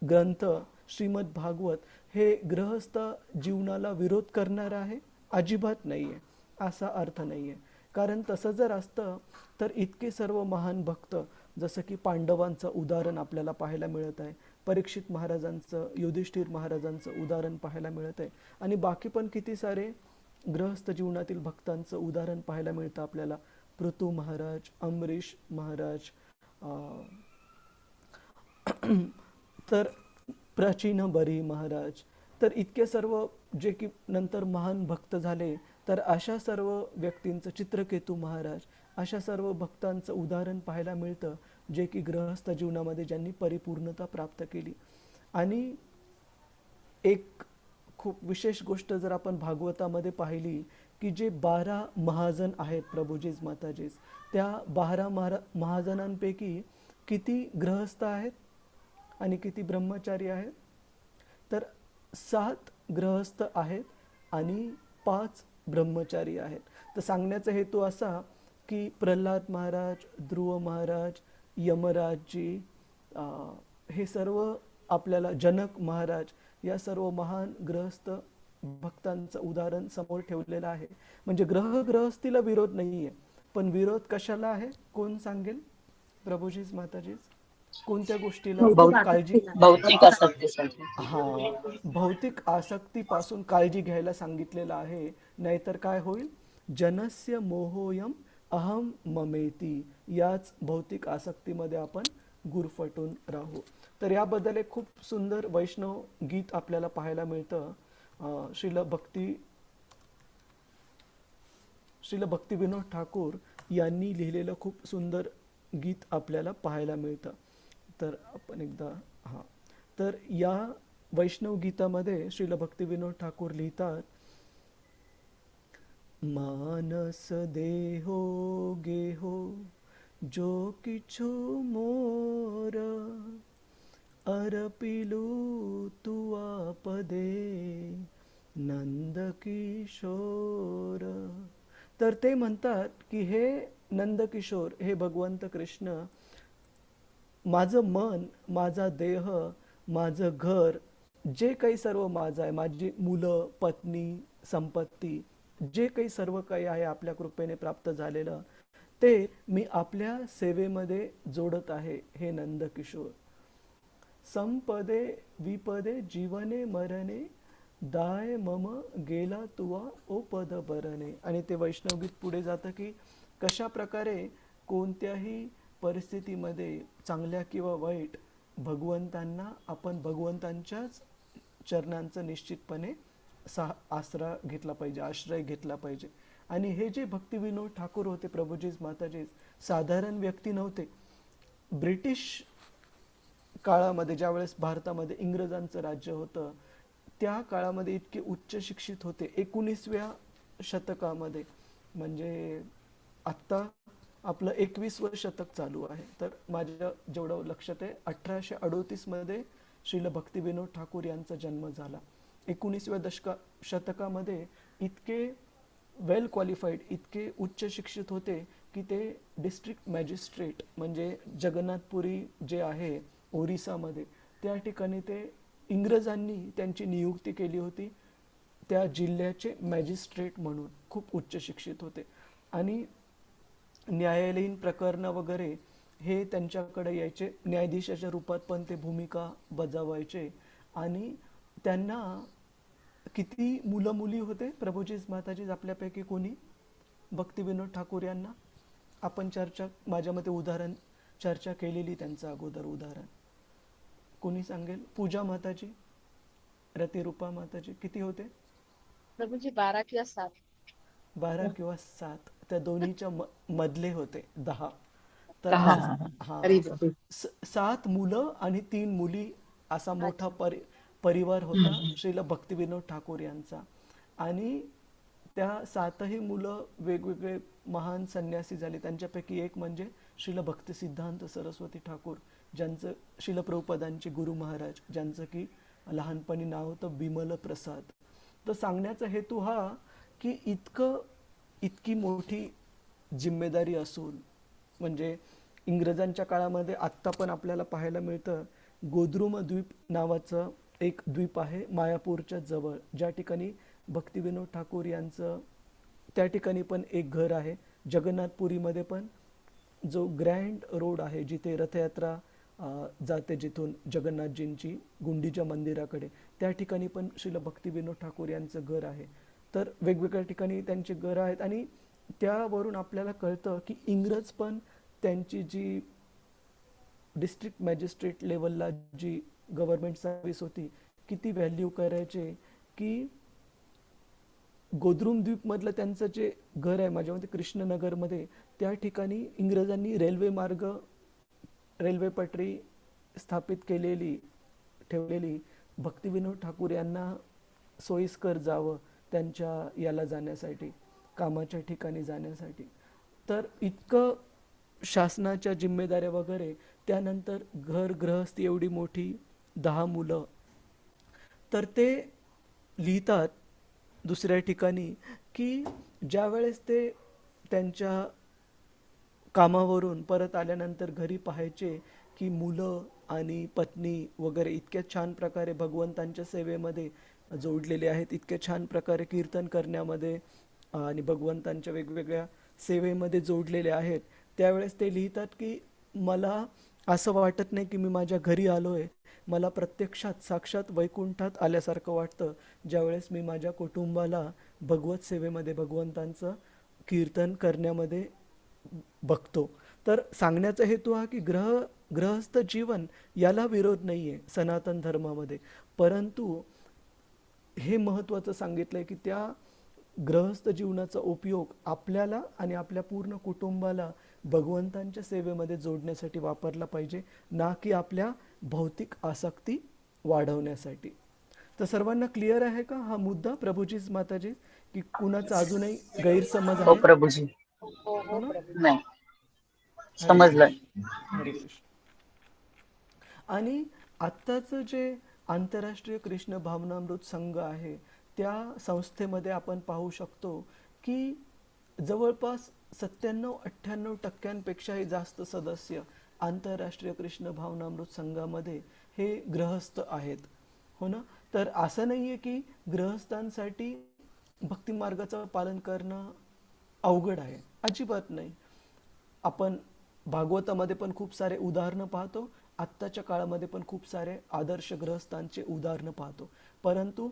ग्रंथ श्रीमद भागवत हे गृहस्थ जीवनाला विरोध करणार आहे? अजिबात नाही आहे, असा अर्थ नाही आहे. कारण तसं जर असतं तर इतके सर्व महान भक्त, जसं की पांडवांचं उदाहरण आपल्याला पाहायला मिळत आहे, परीक्षित महाराजांचं, युधिष्ठिर महाराजांचं उदाहरण पाहायला मिळत आहे, आणि बाकी पण किती सारे गृहस्थ जीवनातील भक्तांचं उदाहरण पाहायला मिळतं आपल्याला. पृथू महाराज, अमरीश महाराज, तर प्राचीन बरी महाराज, तर इतके सर्व जे की नंतर महान भक्त झाले, तर अशा सर्व व्यक्तींचं, चित्रकेतू महाराज, अशा सर्व भक्तांचं उदाहरण पाहायला मिळतं जे की गृहस्थ जीवनामध्ये ज्यांनी परिपूर्णता प्राप्त केली. आणि एक खूप विशेष गोष्ट जर आपण भागवतामध्ये पाहिली, की जे 12 महाजन आहेत प्रभूजीज माताजीज, त्या 12 महाजनांपैकी किती गृहस्थ आहेत आणि किती ब्रह्मचारी आहेत? तर 7 गृहस्थ आहेत आणि 5 ब्रह्मचारी आहेत. तर सांगण्याचा हेतू असा की प्रल्हाद महाराज, ध्रुव महाराज, यमराजजी, हे सर्व आपल्याला, जनक महाराज, या सर्व महान गृहस्थ भक्तांचं उदाहरण समोर ठेवलेलं आहे. म्हणजे गृहस्थीला विरोध नाही आहे, पण विरोध कशाला आहे, कोण सांगेल प्रभूजीज माताजीज? कोणत्या गोष्टीला काळजी? भौतिक आसक्तीसाठी. हा, भौतिक आसक्तीपासून काळजी घ्यायला सांगितलेलं आहे. नाहीतर काय होईल, जनस्य मोहोयम अहम ममेती, याच भौतिक आसक्तीमध्ये आपण गुरफटून राहू. तर याबद्दल एक खूप सुंदर वैष्णव गीत आपल्याला पाहायला मिळतं. श्रील भक्ती विनोद ठाकूर यांनी लिहिलेलं खूप सुंदर गीत आपल्याला पाहायला मिळतं. तर आपण एकदा, हां, तर या वैष्णव गीतामध्ये श्रील भक्ती विनोद ठाकूर लिहितात, मानस देहो गेहो जो किछु मोर, अरपिलू तुआ पदे नंद किशोर. तर ते म्हणतात की हे नंद किशोर, हे भगवंत कृष्ण, माझं मन, माझा देह, माझं घर, जे काही सर्व माझं आहे, माझी मुलं, पत्नी, संपत्ती, जे काही सर्व काही आहे आपल्या कृपेने प्राप्त झालेलं, ते मी आपल्या सेवेमध्ये जोडत आहे, हे नंद किशोर. संपदे विपदे जीवने मरणे, दाय मम गेला तुवा ओ पद बरणे. आणि ते वैष्णवगीत पुढे जातं की कशा प्रकारे कोणत्याही परिस्थितीमध्ये चांगल्या किंवा वाईट भगवंतांना आपण भगवंतांच्याच चरणांचा निश्चितपणे आसरा घेतला पाहिजे, आश्रय घेतला पाहिजे. आणि हे जे भक्तिविनोद ठाकूर होते, प्रभुजीज माताजीज, साधारण व्यक्ती नव्हते. ब्रिटिश काळामध्ये ज्यावेळेस भारतामध्ये इंग्रजांचं राज्य होतं त्या काळामध्ये इतके उच्च शिक्षित होते. 19व्या शतकामध्ये, म्हणजे आत्ता आपलं 21वं शतक चालू आहे, तर माझ्या जेवढं लक्षात आहे 1838 मध्ये श्रील भक्तिविनोद ठाकूर यांचा जन्म झाला. 19व्या शतकामध्ये इतके वेल क्वालिफाईड, इतके उच्च शिक्षित होते की ते डिस्ट्रिक्ट मॅजिस्ट्रेट म्हणजे जगन्नाथपुरी जे आहे ओरिसामध्ये, त्या ठिकाणी ते इंग्रजांनी त्यांची नियुक्ती केली होती त्या जिल्ह्याचे मॅजिस्ट्रेट म्हणून. खूप उच्च शिक्षित होते आणि न्यायालयीन प्रकरणं वगैरे हे त्यांच्याकडे यायचे, न्यायाधीशाच्या रूपात पण ते भूमिका बजावायचे. आणि त्यांना किती मुलं मुली होते प्रभुजीज माताजीज आपल्यापैकी कोणी? भक्तिविनोद ठाकूर यांना आपण माझ्या मते उदाहरण चर्चा केलेली त्यांचं अगोदर उदाहरण. कोणी सांगेल? पूजा माताजी, रतिरूपा माताजी किती होते? प्रभूजी 12 किंवा 7. 12 किंवा 7, त्या दोन्हीच्या मधले होते 10. तर दहा. हा, हरी बाबा. 7 मुलं आणि 3 मुली असा मोठा परिवार होता श्रील भक्तिविनोद ठाकूर यांचा. आणि त्या 7ही मुलं वेगवेगळे महान संन्यासी झाले. त्यांच्यापैकी एक म्हणजे श्रील भक्तिसिद्धांत सरस्वती ठाकूर, ज्यांचं श्रील प्रभुपादांचे गुरु महाराज, ज्यांचं की लहानपणी नाव होतं बिमल प्रसाद. तर सांगण्याचा हेतू हा की इतकी मोठी जिम्मेदारी असून, म्हणजे इंग्रजांच्या काळामध्ये आत्ता पण आपल्याला पाहायला मिळतं, गोद्रुम द्वीप नावाचं एक द्वीप आहे मायापूरच्या जवळ, ज्या ठिकाणी भक्तिविनोद ठाकूर यांचं त्या ठिकाणी पण एक घर आहे. जगन्नाथपुरीमध्ये पण जो ग्रँड रोड आहे जिथे रथयात्रा जाते, जिथून जगन्नाथजींची गुंडीच्या मंदिराकडे, त्या ठिकाणी पण श्रील भक्तिविनोद ठाकूर यांचं घर आहे. तर वेगवेगळ्या ठिकाणी त्यांचे घर आहेत. आणि त्यावरून आपल्याला कळतं की इंग्रज पण त्यांची जी डिस्ट्रिक्ट मॅजिस्ट्रेट लेवलला जी गव्हर्नमेंट सर्व्हिस होती किती व्हॅल्यू करायचे. की गोद्रुम द्वीप मधलं त्यांचं जे घर आहे माझ्या मते कृष्णनगरमध्ये, त्या ठिकाणी इंग्रजांनी रेल्वे पटरी स्थापित ठेवलेली भक्तिविनोद ठाकूर यांना सोयीस्कर जावं त्यांच्या याला जाण्यासाठी, कामाच्या ठिकाणी जाण्यासाठी. तर इतकं शासनाच्या जिम्मेदाऱ्या वगैरे, त्यानंतर गृहस्थी एवढी मोठी, 10 मुलं. तर ते लिहितात दुसऱ्या ठिकाणी की ज्यावेळेस ते त्यांच्या कामावरून परत आल्यानंतर घरी पाहायचे की मुलं आणि पत्नी वगैरे इतक्या छान प्रकारे भगवंतांच्या सेवेमध्ये जोडलेले आहेत, इतके छान प्रकारे कीर्तन करण्यामध्ये आणि भगवंतांच्या वेगवेगळ्या सेवेमध्ये जोडलेले आहेत. त्यावेळेस ते लिहितात की मला असं वाटत नाही की मी माझ्या घरी आलोय, मला प्रत्यक्षात साक्षात वैकुंठात आल्यासारखं वाटतं ज्यावेळेस मी माझ्या कुटुंबाला भगवत सेवेमध्ये भगवंतांचं कीर्तन करण्यामध्ये बघतो. तर सांगण्याचा हेतू हा की गृहस्थ जीवन याला विरोध नाहीये सनातन धर्मामध्ये, परंतु हे महत्त्वाचं सांगितलंय की त्या गृहस्थ जीवनाचा उपयोग आपल्याला आणि आपल्या पूर्ण कुटुंबाला भगवंतांच्या सेवेमध्ये जोडण्यासाठी वापरला पाहिजे, ना की आपल्या भौतिक आसक्ती वाढवण्यासाठी. तर सर्वांना क्लिअर आहे का हा मुद्दा प्रभुजीज माताजी, की कुणाचा अजूनही गैरसमज हो आहे? प्रभूजी. हो हो ना? नाही, हरे समजलं. कृष्ण, हरे कृष्ण. आणि आत्ताचं जे आंतरराष्ट्रीय कृष्ण भावनामृत संघ आहे त्या संस्थेमध्ये आपण पाहू शकतो की जवळपास 97-98% जास्त सदस्य आंतरराष्ट्रीय कृष्ण भावनामृत संघामध्ये हे गृहस्थ आहेत. हो ना? तर असं नाहीये की गृहस्थांसाठी भक्ती मार्गाचं पालन करणं अवघड आहे, अजिबात नाही. आपण भागवतामध्ये पण खूप सारे उदाहरणं पाहतो, आत्ताच्या काळामध्ये पण खूप सारे आदर्श गृहस्थांचे उदाहरणं पाहतो. परंतु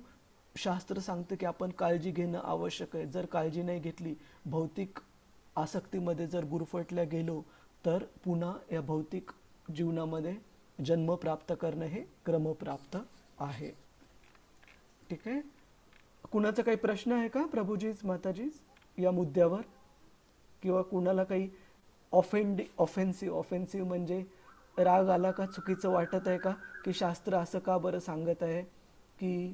शास्त्र सांगतं की आपण काळजी घेणं आवश्यक आहे. जर काळजी नाही घेतली, भौतिक आसक्तीमध्ये जर गुरफटल्या गेलो तर पुन्हा या भौतिक जीवनामध्ये जन्म प्राप्त करणं हे क्रमप्राप्त आहे. ठीक आहे. कुणाचा काही प्रश्न आहे का प्रभूजीच माताजीच या मुद्द्यावर, किंवा कुणाला काही ऑफेन्सिव्ह म्हणजे राग आला का, चुकीचं वाटत आहे का, की शास्त्र असं का बरं सांगत आहे की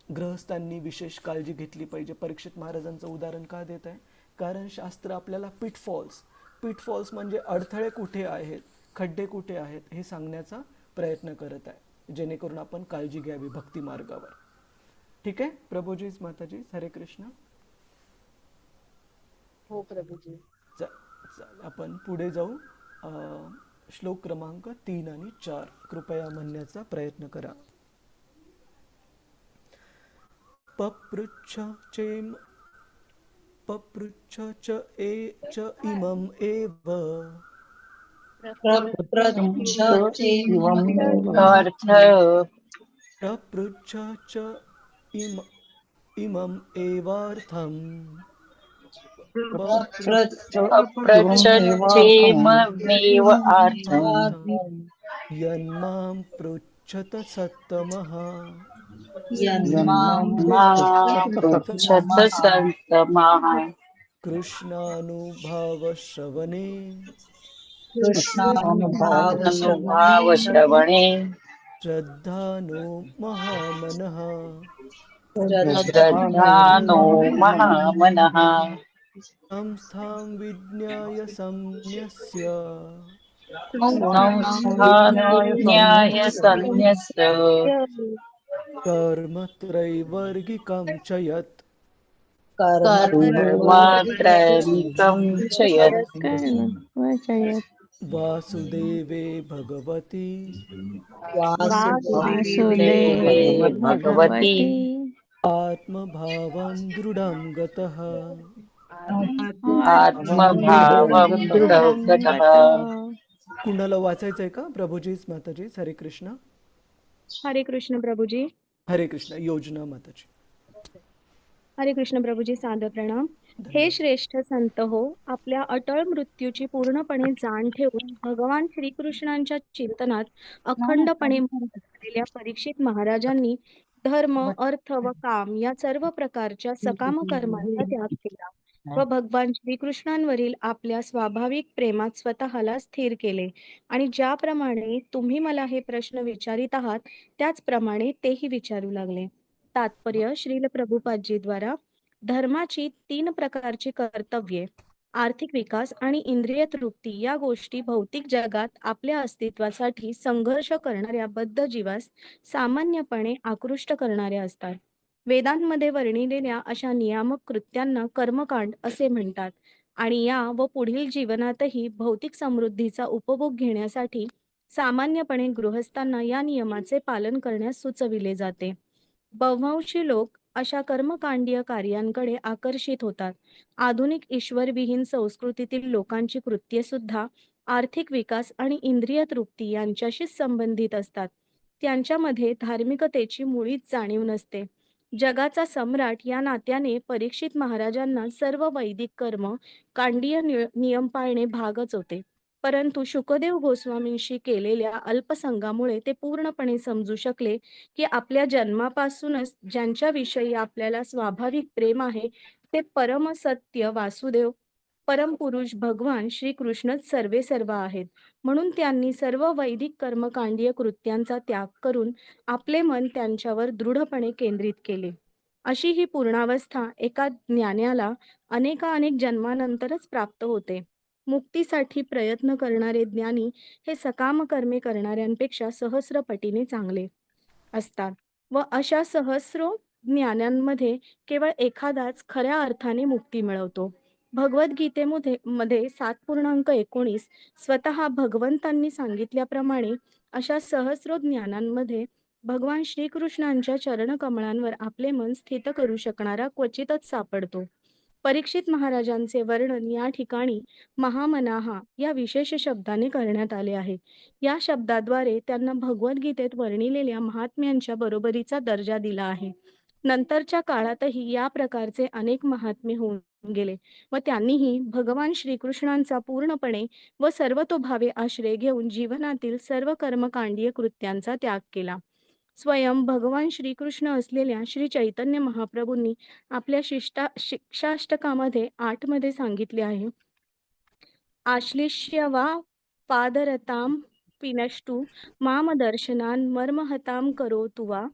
गृहस्थांनी विशेष काळजी घेतली पाहिजे. परीक्षित महाराजांचं उदाहरण का देत आहे, कारण शास्त्र आपल्याला पिटफॉल्स म्हणजे अडथळे कुठे आहेत, खड्डे कुठे आहेत हे सांगण्याचा प्रयत्न करत आहे, जेणेकरून आपण काळजी घ्यावी भक्ती मार्गावर. ठीक आहे प्रभूजीच माताजी, हरे कृष्ण. हो प्रभूजी. चालेल, आपण पुढे जाऊ. श्लोक क्रमांक 3 आणि 4 कृपया म्हणण्याचा प्रयत्न करा. पपृच्छ च इमम् एव अर्थ प्रपृच्छ च इमम् एवार्थम् प्रचेममेव अर्थम् यन्मां पृच्छत सत्तमः पृच्छत सन्तमः कृष्णानुभावश्रवणे अनुभावश्रवणे श्रद्धानो महामनः श्रद्धानो महामनः संस्थां विज्ञाय सम्न्यस्य संस्थानविज्ञाय सन्न्यस्य कर्मत्रैवर्गिकं च यत् कर्मत्रैकं च यत् वासुदेवे भगवति वासुदेवे भगवति आत्मभावं दृढं गतः आत्मभावं दृढगतः. कुणाला वाचायचंय का प्रभूजीच माताजी, हरे कृष्ण. हरे कृष्ण प्रभुजी. हरे कृष्ण. योजना माताजी. हरे कृष्ण प्रभुजी. सादर प्रणाम. हे श्रेष्ठ संत हो, आपल्या अटळ मृत्यूची पूर्णपणे जाण ठेवून भगवान श्रीकृष्णांच्या चिंतनात अखंडपणे मग्न झालेल्या परीक्षित महाराजांनी धर्म, अर्थ व काम या सर्व प्रकारच्या सकाम कर्मांचा त्याग केला व भगवान श्रीकृष्णांवरील आपल्या स्वाभाविक प्रेमात स्वतःला स्थिर केले. आणि ज्याप्रमाणे तुम्ही मला हे प्रश्न विचारित आहात त्याचप्रमाणे तेही विचारू लागले. तात्पर्य श्रील प्रभुपादजी द्वारा धर्माची 3 प्रकारची कर्तव्ये, आर्थिक विकास आणि इंद्रिय तृप्ती या गोष्टी भौतिक जगात आपल्या अस्तित्वासाठी संघर्ष करणाऱ्या बद्ध जीवास सामान्यपणे आकृष्ट करणाऱ्या असतात. वेदांमध्ये वर्णिलेल्या अशा नियामक कृत्यांना कर्मकांड असे म्हणतात आणि या व पुढील जीवनातही भौतिक समृद्धीचा उपभोग घेण्यासाठी सामान्यपणे गृहस्थांना या नियमाचे पालन करण्यास सुचविले जाते. बव्हंशी लोक अशा कर्मकांडीय कार्यांकडे आकर्षित होतात. आधुनिक ईश्वरविहीन संस्कृतीतील लोकांची कृत्ये सुद्धा आर्थिक विकास आणि इंद्रिय तृप्ती यांच्याशीच संबंधित असतात. त्यांच्यामध्ये धार्मिकतेची मुळीच जाणीव नसते. जगाचा सम्राट या नात्याने परीक्षित महाराजांना सर्व वैदिक कर्म कांडीय नियम पाळणे भागच होते. परंतु शुकदेव गोस्वामींशी केलेल्या अल्पसंगामुळे ते पूर्णपणे समजू शकले की आपल्या जन्मापासूनच ज्यांच्याविषयी आपल्याला स्वाभाविक प्रेम आहे ते परमसत्य वासुदेव, परमपुरुष भगवान श्रीकृष्णच सर्वे सर्व आहेत. म्हणून त्यांनी सर्व वैदिक कर्मकांडीय कृत्यांचा त्याग करून आपले मन त्यांच्यावर दृढपणे केंद्रित केले. अशी ही पूर्णावस्था एका ज्ञान्याला अनेक जन्मानंतरच प्राप्त होते. मुक्तीसाठी प्रयत्न करणारे ज्ञानी हे सकाम कर्मे करणाऱ्यांपेक्षा सहस्रपटीने चांगले असतात व अशा सहस्रो ज्ञानांमध्ये केवळ एखादाच खऱ्या अर्थाने मुक्ती मिळवतो. भगवद्गीतेमध्ये 7.19 स्वतः भगवंतांनी सांगितल्याप्रमाणे अशा सहस्रो ज्ञानांमध्ये भगवान श्रीकृष्णांच्या चरणकमळांवर आपले मन स्थित करू शकणारा क्वचितच सापडतो. परीक्षित महाराजांचे वर्णन या ठिकाणी महामनाहा या विशेष शब्दाने करण्यात आले आहे. या शब्दाद्वारे त्यांना भगवद्गीतेत वर्णिलेल्या महात्म्यांच्या बरोबरीचा दर्जा दिला आहे. नंतरच्या काळातही या प्रकारचे अनेक महात्मे होऊन गेले व त्यांनीही भगवान श्रीकृष्णांचा पूर्णपणे व सर्वतोभावे आश्रय घेऊन जीवनातील सर्व कर्मकांडीय कृत्यांचा त्याग केला. स्वयं भगवान श्रीकृष्ण असलेल्या श्री चैतन्य महाप्रभूंनी आपल्या शिक्षाष्टकामध्ये 8 मध्ये सांगितले आहे, आश्लिष्य वा पादरतां पिनष्टु माम दर्शनान मर्महतां करोतु वा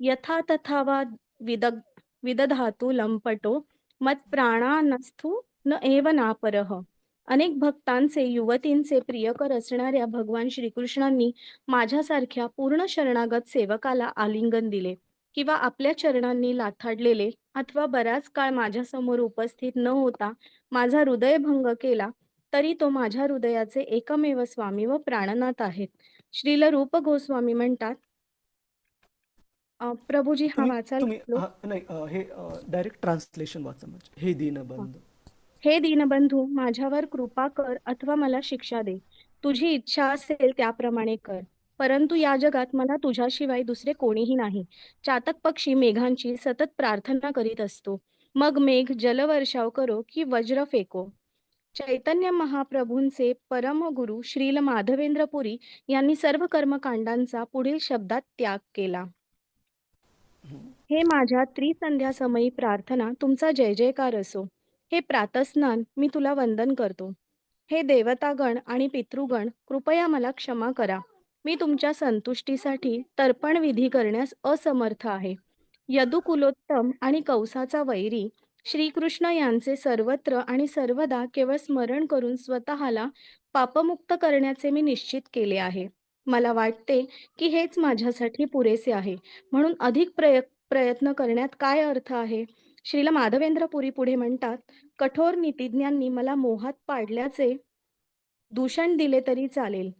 यथा तथा वा विदधातु लंपटो मत्प्राणानस्थु न एव नापरः. अनेक भक्तांचे युवतींचे प्रियकर असणाऱ्या भगवान श्रीकृष्णांनी माझ्यासारख्या पूर्ण शरणागत सेवकाला आलिंगन दिले किंवा आपल्या चरणांनी लाथाडलेले अथवा बराच काळ माझ्यासमोर उपस्थित न होता माझा हृदयभंग केला, तरी तो माझ्या हृदयाचे एकमेव स्वामी व प्राणनाथ आहेत. श्रील रूप गोस्वामी म्हणतात, प्रभूजी हा तुम्ही वाचाल तुम्ही श्लोक? नाही, हे डायरेक्ट ट्रान्सलेशन वाचा. म्हणजे हे हा. दीनबंधू. हे दीनबंधू, माझ्यावर कृपा कर अथवा मला शिक्षा दे. तुझी इच्छा असेल त्याप्रमाणे कर. परंतु या जगात मला तुझ्याशिवाय दुसरे कोणीही नाही. चातक पक्षी मेघांची सतत प्रार्थना करीत असतो. मग मेघ जलवर्षाव करो की वज्र फेको. चैतन्य महाप्रभूंचे परमगुरु श्रील माधवेंद्रपुरी यांनी सर्व कर्मकांडांचा पुढील शब्दात त्याग केला. हे माझ्या त्रिसंध्या समयी प्रार्थना तुमचा जय जयकार असो. हे प्रातस्नान मी तुला वंदन करतो. हे देवतागण आणि पितृगण, कृपया मला क्षमा करा. मी तुमच्या संतुष्टीसाठी तर्पण विधी करण्यास असमर्थ आहे. यदुकुलोत्तम आणि कौसाचा वैरी श्रीकृष्ण यांचे सर्वत्र आणि सर्वदा केवळ स्मरण करून स्वतःला पापमुक्त करण्याचे मी निश्चित केले आहे. मला वाटते की हेच माझ्यासाठी पुरेसे आहे, म्हणून अधिक प्रयत्न करण्यात काय अर्थ आहे. श्रील माधवेंद्र पुरी पुढे म्हणतात, कठोर नीतिज्ञांनी मला मोहात पाडल्याचे दूषण दिले तरी चालेल,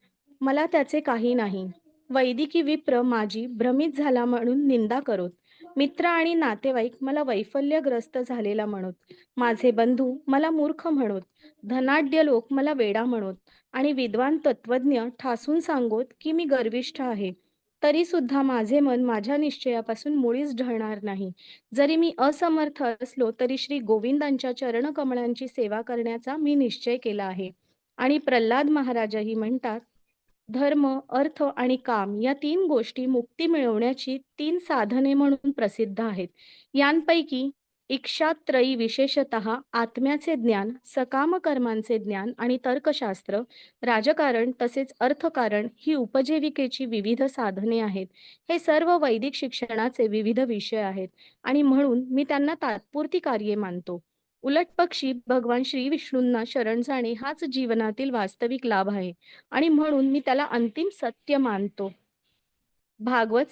मला त्याचे काही नाही. वैदिकी विप्र माझी भ्रमित झाला म्हणून निंदा करोत. मित्र आणि नातेवाईक मला वैफल्यग्रस्त झालेला म्हणत. माझे बंधू मला मूर्ख म्हणत. धनाढ्य लोक मला वेडा म्हणत आणि विद्वान तत्वज्ञ ठासून सांगोत की मी गर्विष्ठ आहे. तरी सुद्धा माझे मन माझ्या निश्चयापासून मुळीच ढळणार नाही. जरी मी असमर्थ असलो तरी श्री गोविंदांच्या चरणकमळांची सेवा करण्याचा मी निश्चय केला आहे. आणि प्रल्हाद महाराजही म्हणतात, धर्म, अर्थ आणि काम या 3 गोष्टी मुक्ती मिळवण्याची 3 साधने म्हणून प्रसिद्ध आहेत. यांपैकी इक्षात्रयी, विशेषतः आत्म्याचे ज्ञान, सकाम कर्मांचे ज्ञान आणि तर्कशास्त्र, राजकारण तसेच अर्थकारण ही उपजीविकेची विविध साधने आहेत. हे सर्व वैदिक शिक्षणाचे विविध विषय आहेत आणि म्हणून मी त्यांना तात्पुरती कार्ये मानतो. उलट पक्षी भगवान श्री विष्णूंना शरण जाणे हाच जीवनातील वास्तविक लाभ आहे आणि म्हणून मी त्याला अंतिम सत्य मानतो. भागवत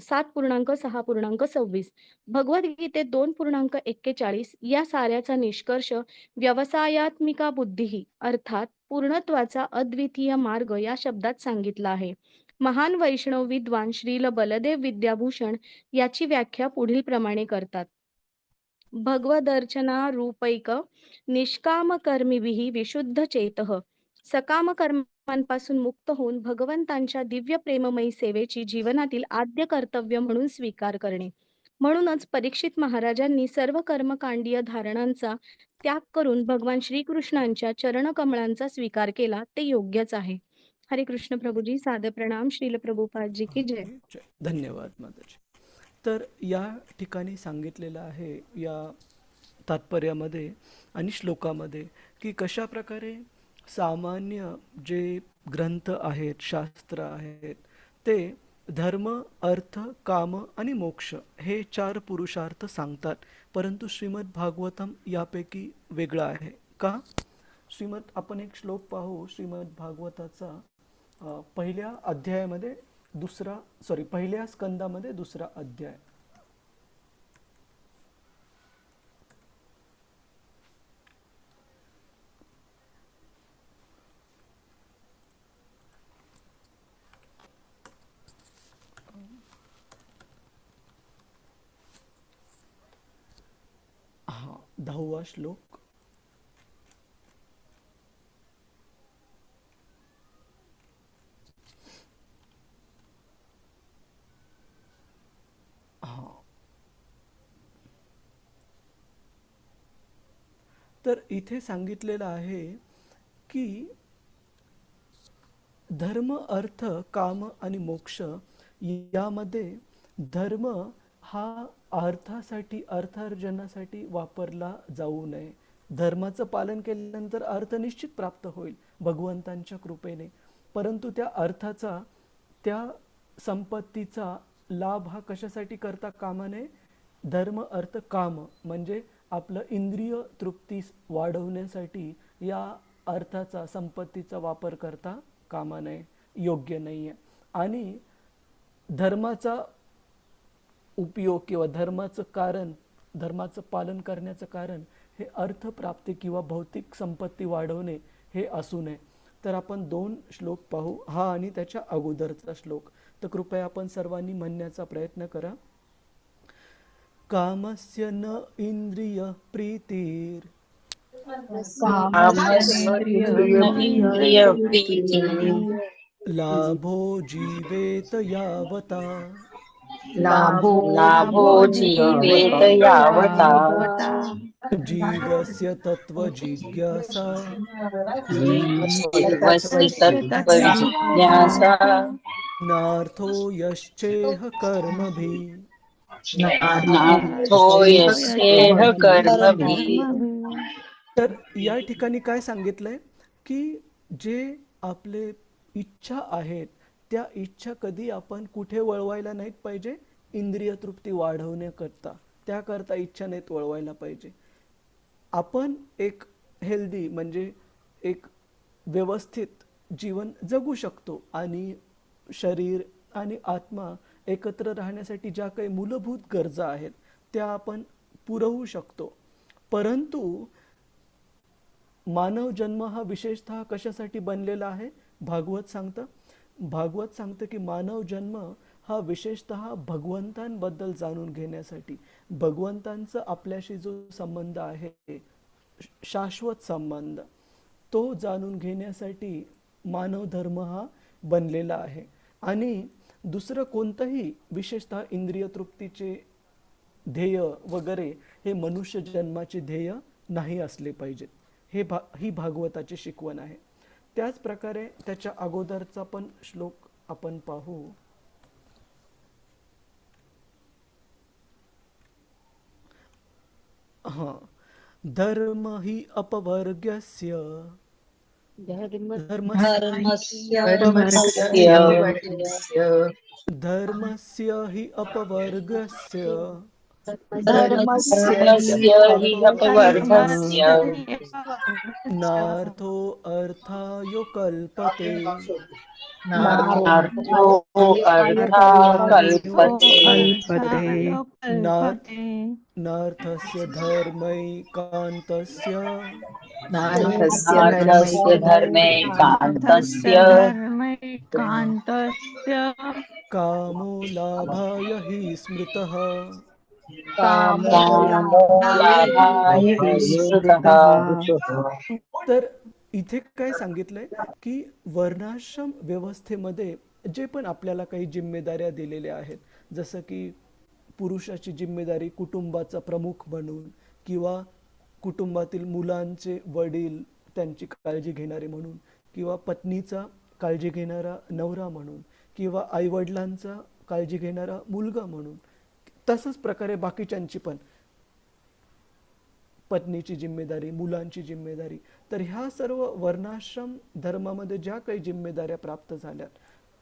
7.6.26, भगवद्गीतेत 2.41 या साऱ्याचा निष्कर्ष व्यवसायात्मिका बुद्धी अर्थात पूर्णत्वाचा अद्वितीय मार्ग या शब्दात सांगितला आहे. महान वैष्णव विद्वान श्रील बलदेव विद्याभूषण याची व्याख्या पुढील प्रमाणे करतात. भगवदर्चना रूपैक निष्काम कर्मिभिः विशुद्ध चेतः. सकाम कर्मांपासून मुक्त होऊन भगवंतांच्या दिव्य प्रेममयी सेवेची जीवनातील आद्य कर्तव्य म्हणून स्वीकार करणे. म्हणूनच परीक्षित महाराजांनी सर्व कर्मकांडीय धारणांचा त्याग करून भगवान श्रीकृष्णांच्या चरणकमळांचा स्वीकार केला, ते योग्यच आहे. हरे कृष्ण प्रभूजी, सादर प्रणाम. श्रील प्रभुपादजी की जय. जय. धन्यवाद माताजी. तर या ठिकाणी सांगितलेलं आहे या तात्पर्यामध्ये आणि श्लोकामध्ये की कशा प्रकारे सामान्य जे ग्रंथ आहेत, शास्त्र आहेत, ते धर्म, अर्थ, काम आणि मोक्ष हे 4 पुरुषार्थ सांगतात. परंतु श्रीमद भागवतम यापैकी वेगळं आहे. का? आपण एक श्लोक पाहू श्रीमद भागवताचा पहिल्या अध्यायामध्ये पहिल्या स्कंदामध्ये 2रा अध्याय. हा 10वा श्लोक. हा तर इथे सांगितलेलं आहे की धर्म, अर्थ, काम आणि मोक्ष यामध्ये धर्म हा अर्थासाठी, अर्थार्जनासाठी वापरला जाऊ नये. धर्माचं पालन केल्यानंतर अर्थ निश्चित प्राप्त होईल भगवंतांच्या कृपेने, परंतु त्या अर्थाचा, त्या संपत्तीचा लाभ हा कशासाठी करता कामा नये. धर्म, अर्थ, काम म्हणजे आपलं इंद्रिय तृप्ती वाढवण्यासाठी या अर्थाचा, संपत्तीचा वापर करता कामा नये, योग्य नाही आहे. आणि धर्माचा उपयोग किंवा धर्माचं कारण, धर्माचं पालन करण्याचं कारण हे अर्थप्राप्ती किंवा भौतिक संपत्ती वाढवणे हे असू नये. तर आपण 2 श्लोक पाहू, हा आणि त्याच्या अगोदरचा श्लोक. तर कृपया आपण सर्वांनी म्हणण्याचा प्रयत्न करा. कामस्य न इंद्रिय प्रीतिर कामस्येन्द्रियप्रीतिः लाभो जीवेत यावता लाभो जीवेत यावता जीवस्य तत्त्वजिज्ञासा जीवस्य तत्त्वजिज्ञासा नार्थो यश्चेह कर्मभिः. नार्थो यस्येह कर्मभिः. तर या ठिकाणी काय सांगितलंय की जे आपले इच्छा आहेत त्या इच्छा कधी आपण कुठे वळवायला नाहीत पाहिजे, इंद्रिय तृप्ती वाढवण्याकरता, त्याकरता इच्छा नाहीत वळवायला पाहिजे. आपण एक हेल्दी म्हणजे एक व्यवस्थित जीवन जगू शकतो आणि शरीर आणि आत्मा एकत्र राहण्यासाठी ज्या काही मूलभूत गरजा आहेत त्या आपण पुरवू शकतो. परंतु मानव जन्म हा विशेषतः कशासाठी बनलेला आहे. भागवत सांगतं की मानव जन्म हा विशेषतः भगवंतांबद्दल जाणून घेण्यासाठी, भगवंतांचा आपल्याशी जो संबंध आहे शाश्वत संबंध, तो जाणून घेण्यासाठी मानव धर्म हा बनलेला आहे. आणि दुसरं कोणतंही विशेषतः इंद्रिय तृप्तीचे ध्येय वगैरे हे मनुष्य जन्माचे ध्येय नाही असले पाहिजेत. ही भागवताची शिकवण आहे. त्याच प्रकारे त्याच्या अगोदरचा पण श्लोक आपण पाहू. धर्म हि अपवर्ग्यस्य धर्मस्य हि अपवर्गस्य नार्थो अर्थायो कल्पते नार्थो अर्था कल्पते नार्थस्य धर्मैकान्तस्य नार्थस्य धर्मैकान्तस्य कामो लाभाय हि स्मृतः. कामो लाभाय स्मृतः. तर इथे काय सांगितलंय की वर्णाश्रम व्यवस्थेमध्ये जे पण आपल्याला काही जिम्मेदाऱ्या दिलेल्या आहेत, जसं की पुरुषाची जिम्मेदारी कुटुंबाचा प्रमुख म्हणून, किंवा कुटुंबातील मुलांचे वडील त्यांची काळजी घेणारे म्हणून, किंवा पत्नीचा काळजी घेणारा नवरा म्हणून, किंवा आईवडिलांचा काळजी घेणारा मुलगा म्हणून, तसंच प्रकारे बाकीच्यांची पण पत्नीची जिम्मेदारी, मुलांची जिम्मेदारी. तर ह्या सर्व वर्णाश्रम धर्मामध्ये ज्या काही जिम्मेदाऱ्या प्राप्त झाल्यात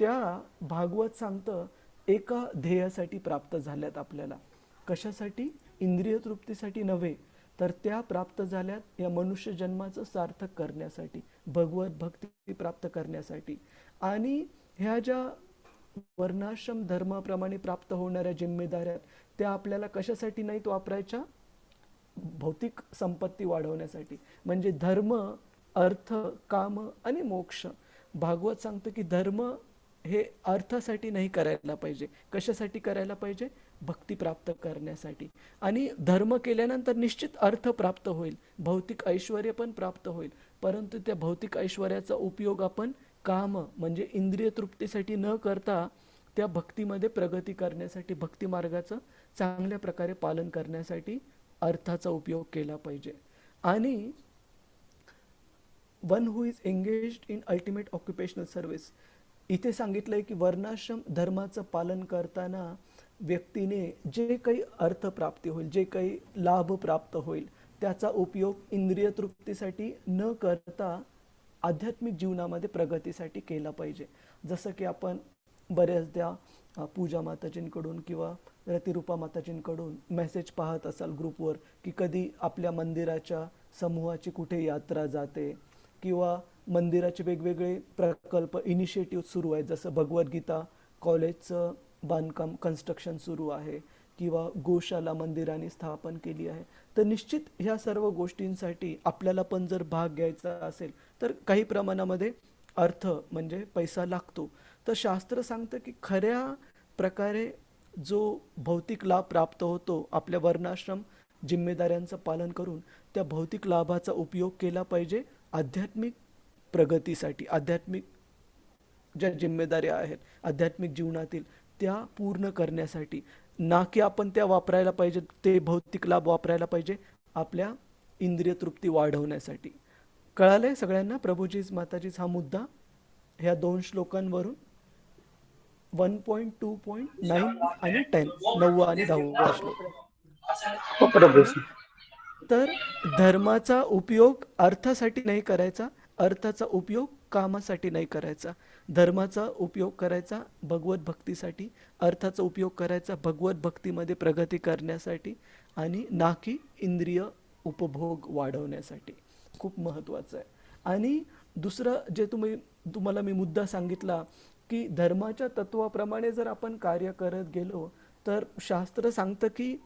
त्या भागवत सांगतं एका ध्येयासाठी प्राप्त झाल्यात आपल्याला. कशासाठी? इंद्रिय तृप्तीसाठी नव्हे, तर त्या प्राप्त झाल्यात या मनुष्य जन्माचं सार्थक करण्यासाठी, भगवत भक्ती प्राप्त करण्यासाठी. आणि ह्या ज्या वर्णाश्रम धर्माप्रमाणे प्राप्त होणाऱ्या जिम्मेदाऱ्या त्या आपल्याला कशासाठी नाहीत वापरायच्या? भौतिक संपत्ती वाढवण्यासाठी. म्हणजे धर्म, अर्थ, काम आणि मोक्ष. भागवत सांगतं की धर्म हे अर्थासाठी नाही करायला पाहिजे. कशासाठी करायला पाहिजे? भक्ती प्राप्त करण्यासाठी. आणि धर्म केल्यानंतर निश्चित अर्थ प्राप्त होईल, भौतिक ऐश्वर्य पण प्राप्त होईल, परंतु त्या भौतिक ऐश्वर्याचा उपयोग आपण काम म्हणजे इंद्रिय तृप्तीसाठी न करता त्या भक्तीमध्ये प्रगती करण्यासाठी, भक्ती मार्गाचं चांगल्या प्रकारे पालन करण्यासाठी अर्थाचा उपयोग केला पाहिजे. आणि one who is engaged in ultimate occupational service. इथे सांगितलंय की वर्णाश्रम धर्माचं पालन करताना व्यक्तीने जे काही अर्थप्राप्ती होईल, जे काही लाभ प्राप्त होईल, त्याचा उपयोग इंद्रिय तृप्तीसाठी न करता आध्यात्मिक जीवनामध्ये प्रगतीसाठी केला पाहिजे. जसं की आपण बऱ्याचदा पूजा माताजींकडून किंवा रतिरूपा माताजींकडून मेसेज पाहत असाल ग्रुपवर की कधी आपल्या मंदिराच्या समूहाची कुठे यात्रा जाते किंवा मंदिराचे वेगवेगळे प्रकल्प इनिशिएटिव्ह सुरू आहेत. जसं भगवद्गीता कॉलेजचं बांधकाम कन्स्ट्रक्शन सुरू आहे किंवा गोशाला मंदिराने स्थापन केली आहे. तर निश्चित ह्या सर्व गोष्टींसाठी आपल्याला पण जर भाग घ्यायचा असेल तर काही प्रमाणामध्ये अर्थ म्हणजे पैसा लागतो. तर शास्त्र सांगतं की खऱ्या प्रकारे जो भौतिक लाभ प्राप्त होतो आपल्या वर्णाश्रम जिम्मेदाऱ्यांचं पालन करून, त्या भौतिक लाभाचा उपयोग केला पाहिजे आध्यात्मिक प्रगतीसाठी. आध्यात्मिक ज्या जिम्मेदाऱ्या आहेत आध्यात्मिक जीवनातील त्या पूर्ण करण्यासाठी, ना की आपण त्या वापरायला पाहिजे, ते भौतिक लाभ वापरायला पाहिजे आपल्या इंद्रिय तृप्ती वाढवण्यासाठी. कळालंय सगळ्यांना प्रभूजीज माताजीज हा मुद्दा ह्या 2 श्लोकांवरून 1.2.9 आणि 10 9 आणि 10 श्लोक. हो प्रभूजी. तर धर्माचा उपयोग अर्थासाठी नाही करायचा, अर्थाचा उपयोग कामासाठी नाही करायचा. धर्माचा उपयोग करायचा भगवत भक्तीसाठी, अर्थाचा उपयोग करायचा भगवत भक्तीमध्ये प्रगती करण्यासाठी आणि ना की इंद्रिय उपभोग वाढवण्यासाठी. खूप महत्त्वाचं आहे. आणि दुसरं जे तुम्हाला मी मुद्दा सांगितला की धर्माच्या तत्वाप्रमाणे जर आपण कार्य करत गेलो तर शास्त्र सांगतं की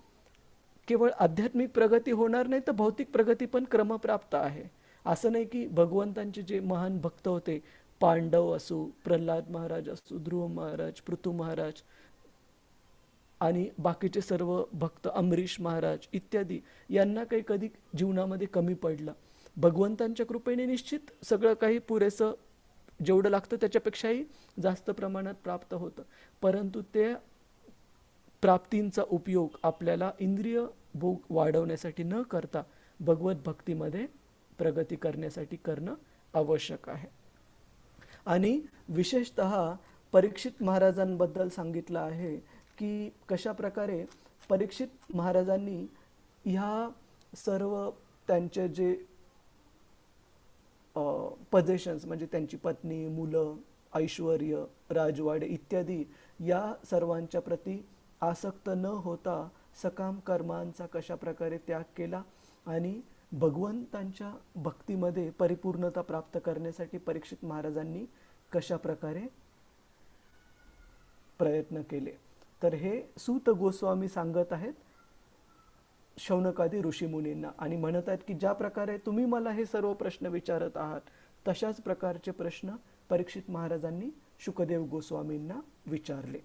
केवळ आध्यात्मिक प्रगती होणार नाही तर भौतिक प्रगती पण क्रमप्राप्त आहे. असं नाही की भगवंतांचे जे महान भक्त होते, पांडव असो, प्रल्हाद महाराज असो, ध्रुव महाराज, पृथू महाराज आणि बाकीचे सर्व भक्त, अमरीश महाराज इत्यादी, यांना काही कधी जीवनामध्ये कमी पडलं. भगवंतांच्या कृपेने निश्चित सगळं काही पुरेसं जेवढं लागतं त्याच्यापेक्षाही जास्त प्रमाणात प्राप्त होतं. परंतु त्या प्राप्तींचा उपयोग आपल्याला इंद्रिय भोग वाढवण्यासाठी न करता भगवत भक्तीमध्ये प्रगती करण्यासाठी करणं आवश्यक आहे. आणि विशेषतः परीक्षित महाराजांबद्दल सांगितलं आहे की कशा प्रकारे परीक्षित महाराजांनी ह्या सर्व त्यांचे जे पजेशन्स म्हणजे त्यांची पत्नी, मुलं, ऐश्वर्य, राजवाडे इत्यादी या सर्वांच्या प्रती आसक्त न होता सकाम कर्मांचा कशा प्रकारे त्याग केला आणि भगवंतांच्या भक्तीमध्ये परिपूर्णता प्राप्त करण्यासाठी परीक्षित महाराजांनी कशा प्रकारे प्रयत्न केले. तर हे सूत गोस्वामी सांगत आहेत शौनकादी ऋषीमुनींना आणि म्हणत आहेत की ज्या प्रकारे तुम्ही मला हे सर्व प्रश्न विचारत आहात तशाच प्रकारचे प्रश्न परीक्षित महाराजांनी शुकदेव गोस्वामींना विचारले.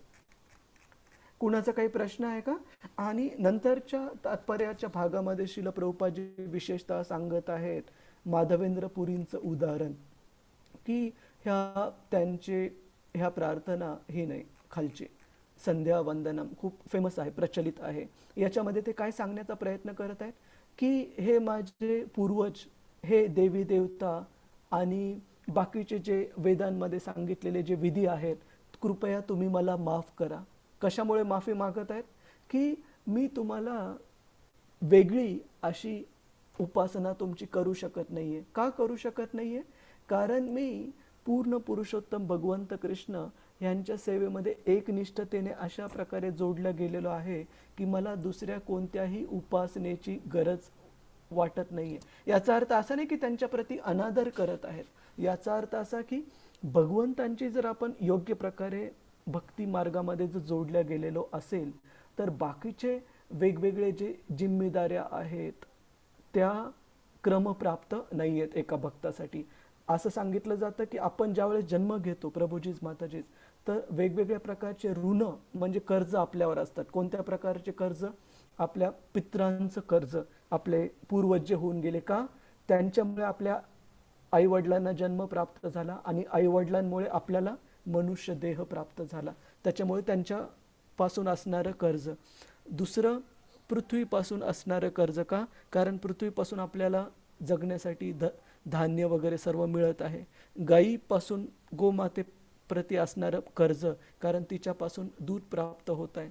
कुणाचा काही प्रश्न आहे का? आणि नंतरच्या तात्पर्याच्या भागामध्ये श्रील प्रभुपादजी विशेषतः सांगत आहेत माधवेंद्र पुरींचं उदाहरण की ह्या प्रार्थना ही नाही खालची संध्या वंदनम खूप फेमस आहे, प्रचलित आहे. याच्यामध्ये ते काय सांगण्याचा प्रयत्न करत आहेत की हे माझे पूर्वज, हे देवी देवता आणि बाकीचे जे वेदांमध्ये सांगितलेले जे विधी आहेत, कृपया तुम्ही मला माफ करा. कशामुळे माफी मागत आहेत की मी तुम्हाला वेगळी अशी उपासना तुमची करू शकत नाहीये. का करू शकत नाहीये? कारण मी पूर्ण पुरुषोत्तम भगवंत कृष्ण यांच्या सेवेमध्ये एकनिष्ठतेने अशा प्रकारे जोडलं गेलेलो आहे की मला दुसऱ्या कोणत्याही उपासनेची गरज वाटत नाहीये. याचा अर्थ असा नाही की त्यांच्या प्रती अनादर करत आहेत. याचा अर्थ असा की भगवंतांची जर आपण योग्य प्रकारे भक्ती मार्गामध्ये जर जोडल्या गेलेलो असेल तर बाकीचे वेगवेगळे जे जिम्मेदाऱ्या आहेत त्या क्रमप्राप्त नाही आहेत एका भक्तासाठी. असं सांगितलं जातं की आपण ज्यावेळेस जन्म घेतो प्रभूजीज माताजीज तर वेगवेगळ्या प्रकारचे ऋण म्हणजे कर्ज आपल्यावर असतात. कोणत्या प्रकारचे कर्ज? आपल्या पित्रांचं कर्ज, आपले पूर्वज जे होऊन गेले का त्यांच्यामुळे आपल्या आईवडिलांना जन्म प्राप्त झाला आणि आईवडिलांमुळे आपल्याला मनुष्य देह प्राप्त झाला, त्याच्यामुळे त्यांच्यापासून असणारं कर्ज. दुसरं पृथ्वीपासून असणारं कर्ज. का? कारण पृथ्वीपासून आपल्याला जगण्यासाठी धान्य वगैरे सर्व मिळत आहे. गायीपासून गोमाते प्रति असणारं कर्ज, कारण तिच्यापासून दूध प्राप्त होत आहे.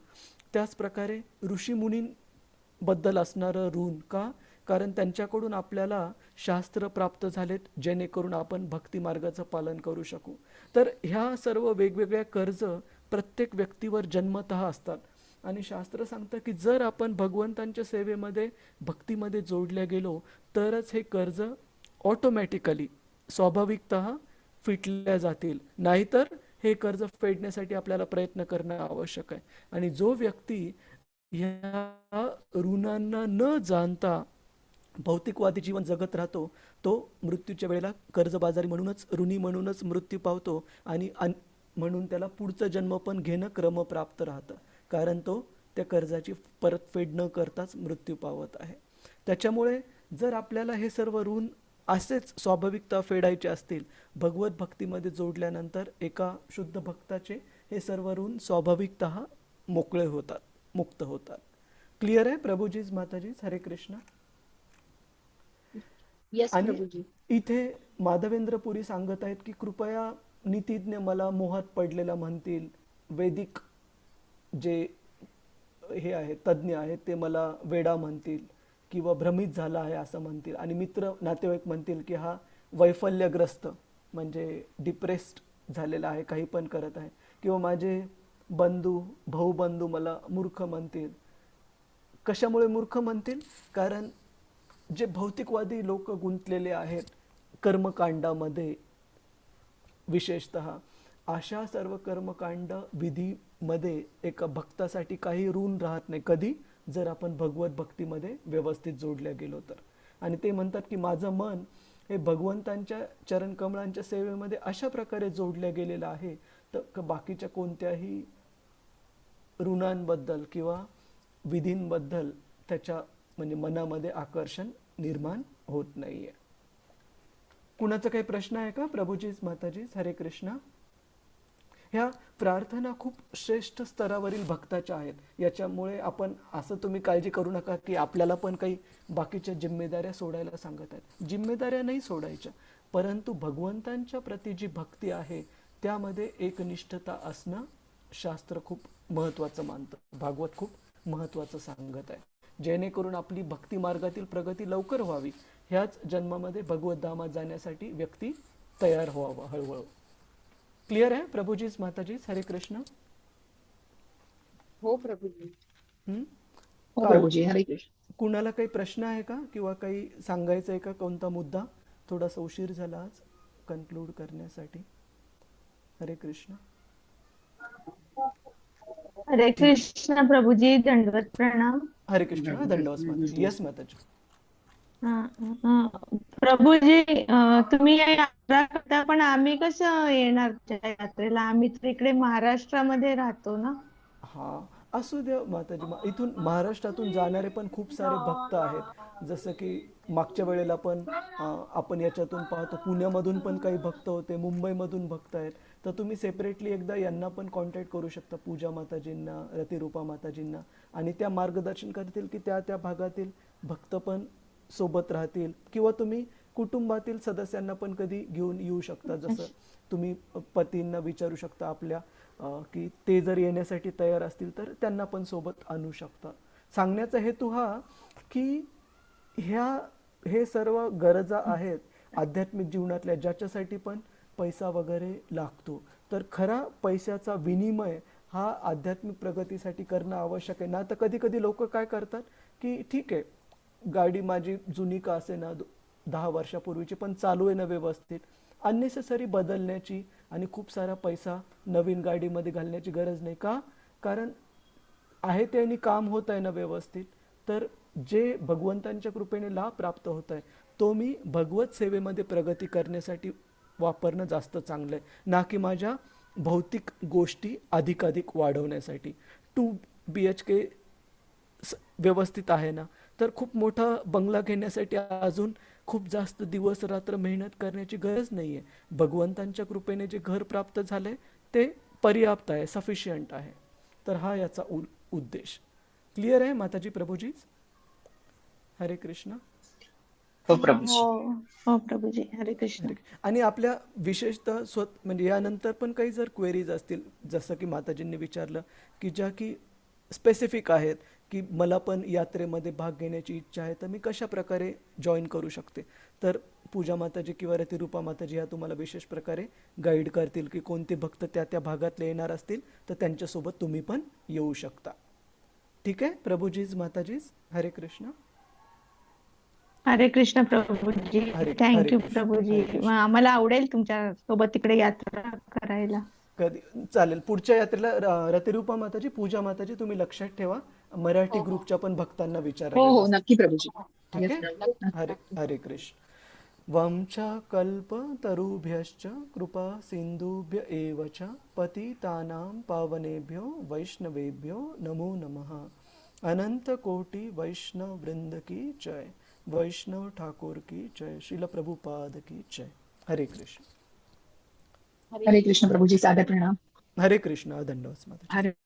त्याचप्रकारे ऋषीमुनींबद्दल असणारं ऋण. का? कारण त्यांच्याकडून आपल्याला शास्त्र प्राप्त झालेत, जेणेकरून आपण भक्ती मार्गाचं पालन करू शकू. तर ह्या सर्व वेगवेगळ्या कर्ज प्रत्येक व्यक्तीवर जन्मतः असतात. आणि शास्त्र सांगतं की जर आपण भगवंतांच्या सेवेमध्ये भक्तीमध्ये जोडल्या गेलो तरच हे कर्ज ऑटोमॅटिकली स्वाभाविकतः फिटल्या जातील. नाहीतर हे कर्ज फेडण्यासाठी आपल्याला प्रयत्न करणं आवश्यक आहे. आणि जो व्यक्ती या ऋणांना न जाणता भौतिकवादी जीवन जगत राहतो, तो मृत्यूच्या वेळेला कर्जबाजारी म्हणूनच, ऋणी म्हणूनच मृत्यू पावतो. आणि म्हणून त्याला पुढचा जन्म पण घेणं क्रमप्राप्त राहतं, कारण तो त्या कर्जाची परतफेड न करताच मृत्यू पावत आहे. त्याच्यामुळे जर आपल्याला हे सर्व ऋण असेच स्वाभाविकता फेडायचे असतील, भगवत भक्तीमध्ये जोडल्यानंतर एका शुद्ध भक्ताचे हे सर्व ऋण स्वाभाविकतः मोकळे होतात, मुक्त होतात. क्लिअर आहे प्रभूजीज, माताजीज? हरे कृष्ण. येस आणि प्रभूजी. इथे माधवेंद्रपुरी सांगत आहेत की कृपया नीतिज्ञ मला मोहात पडलेला म्हणतील, वैदिक जे हे आहेत तज्ज्ञ आहेत ते मला वेडा म्हणतील किंवा भ्रमित झाला आहे असं म्हणतील. आणि मित्र नातेवाईक म्हणतील की हा वैफल्यग्रस्त म्हणजे डिप्रेस्ड झालेला आहे, काही पण करत आहे. किंवा माझे बंधू भाऊबंधू मला मूर्ख म्हणतील. कशामुळे मूर्ख म्हणतील? कारण जे भौतिकवादी लोक गुंतलेले आहेत कर्मकांडामध्ये, विशेषतः अशा सर्व कर्मकांड विधीमध्ये एका भक्तासाठी काही ऋण राहत नाही. कधी? जर आपण भगवत भक्तीमध्ये व्यवस्थित जोडल्या गेलो तर. आणि ते म्हणतात की माझं मन हे भगवंतांच्या चरणकमळांच्या सेवेमध्ये अशा प्रकारे जोडल्या गेलेलं आहे तर बाकीच्या कोणत्याही ऋणांबद्दल किंवा विधींबद्दल त्याच्या म्हणजे मनामध्ये आकर्षण निर्माण होत नाहीये. कुणाचा काही प्रश्न आहे का प्रभूजीज, माताजीज? हरे कृष्ण. ह्या प्रार्थना खूप श्रेष्ठ स्तरावरील भक्ताच्या आहेत. याच्यामुळे आपण असं तुम्ही काळजी करू नका की आपल्याला पण काही बाकीच्या जिम्मेदाऱ्या सोडायला सांगत आहेत. जिम्मेदाऱ्या नाही सोडायच्या, परंतु भगवंतांच्या प्रती जी भक्ती आहे त्यामध्ये एकनिष्ठता असणं शास्त्र खूप महत्त्वाचं मानतं, भागवत खूप महत्त्वाचं सांगत आहे, जेणेकरून आपली भक्ती मार्गातील प्रगती लवकर व्हावी. ह्याच जन्मामध्ये भगवत धामात जाण्यासाठी व्यक्ती तयार व्हावं हळूहळू. क्लिअर आहे प्रभूजीज, माताजीज? हरे कृष्ण. हो प्रभूजी. हो प्रभूजी, हरे कृष्ण. कुणाला काही प्रश्न आहे का किंवा काही सांगायचं आहे का? कोणता मुद्दा? थोडासा उशीर झाला आज कन्क्लूड करण्यासाठी. हरे कृष्ण. हरे कृष्ण प्रभुजी, दंडवत प्रणाम. हरे कृष्ण. धन्यवाद माताजी. यस माताजी. प्रभुजी, तुम्ही या यात्रा करता, पण आम्ही कसं येणार त्या यात्रेला? आम्ही तर इकडे महाराष्ट्रामध्ये राहतो ना. हा, असू द्या माताजी. इथून महाराष्ट्रातून जाणारे पण खूप सारे भक्त आहेत. जसं की मागच्या वेळेला पण आपण याच्यातून पाहतो पुण्यामधून पण काही भक्त होते, मुंबईमधून भक्त आहेत. तर तुम्ही सेपरेटली एकदा यांना पण कॉन्टॅक्ट करू शकता, पूजा माताजींना, रतिरूपा माताजींना, आणि त्या मार्गदर्शन करतील की त्या त्या भागातील भक्त पण सोबत राहतील. किंवा तुम्ही कुटुंबातील सदस्यांना पण कधी घेऊन येऊ शकता. जसं तुम्ही पतींना विचारू शकता आपल्या की ते जर येण्यासाठी तयार असतील तर त्यांना पण सोबत आणू शकता. सांगण्याचा हेतू हा की हे सर्व गरजा आहेत आध्यात्मिक जीवनातल्या, ज्याच्यासाठी पण पैसा वगैरे लागतो. तर खरा पैशाचा विनिमय हा आध्यात्मिक प्रगतीसाठी करणं आवश्यक आहे ना. तर कधी कधी लोक काय करतात की ठीक आहे, गाडी माझी जुनी का असे ना 10 वर्षापूर्वीची, पण चालू आहे ना व्यवस्थित, अननेसेसरी बदलण्याची आणि खूप सारा पैसा नवीन गाडीमध्ये घालण्याची गरज नाही. का? कारण आहे त्याने काम होत आहे ना व्यवस्थित. तर जे भगवंतांच्या कृपेने लाभ प्राप्त होत आहे तो मी भगवत सेवेमध्ये प्रगती करण्यासाठी वापरणं जास्त चांगलं आहे, ना की माझ्या भौतिक गोष्टी अधिकाधिक वाढवण्यासाठी. 2 BHK व्यवस्थित आहे ना, तर खूप मोठा बंगला घेण्यासाठी अजून खूप जास्त दिवस रात्र मेहनत करण्याची गरज नाही आहे. भगवंतांच्या कृपेने जे घर प्राप्त झाले ते पर्याप्त आहे, सफिशियंट आहे. तर हा याचा उद्देश. क्लिअर आहे माताजी, प्रभूजी? हरे कृष्ण. हो प्रभूजी. हो हो प्रभूजी, हरे कृष्ण. आणि आपल्या विशेषतः म्हणजे यानंतर पण काही जर क्वेरीज असतील, जसं की माताजींनी विचारलं, की ज्या की स्पेसिफिक आहेत, की मला पण यात्रेमध्ये भाग घेण्याची इच्छा आहे, तर मी कशा प्रकारे जॉईन करू शकते, तर पूजा माताजी किंवा रतिरूपा माताजी ह्या तुम्हाला विशेष प्रकारे गाईड करतील की कोणते भक्त त्या त्या भागातले येणार असतील तर त्यांच्यासोबत तुम्ही पण येऊ शकता. ठीक आहे प्रभूजीज, माताजीज, हरे कृष्ण. हरे कृष्ण प्रभूजी, हरे थँक्यू कृष्ण. प्रभूजी. हरे कृष्ण. आम्हाला आवडेल तुमच्या सोबत तिकडे यात्रा करायला. कधी चालेल. पुढच्या यात्रेला रतिरूपा माताजी, पूजा माताजी, तुम्ही लक्षात ठेवा, मराठी ग्रुपच्या पण भक्तांना विचारा. हो हो नक्की प्रभूजी. ठीक आहे. हरे हरे कृष्ण. वंशा कल्पतरुभ्यश्च कृपा सिंधुभ्य एव च पतितानां पावनेभ्यो वैष्णवेभ्यो नमो नमः. अनंत कोटि वैष्णव वृंद की जय. वैष्णव ठाकुर की जय. श्रील प्रभुपाद की जय. हरे कृष्ण. हरे कृष्ण प्रभूजी, सादर प्रणाम. हरे कृष्ण. धन्यवाद माताजी. हरे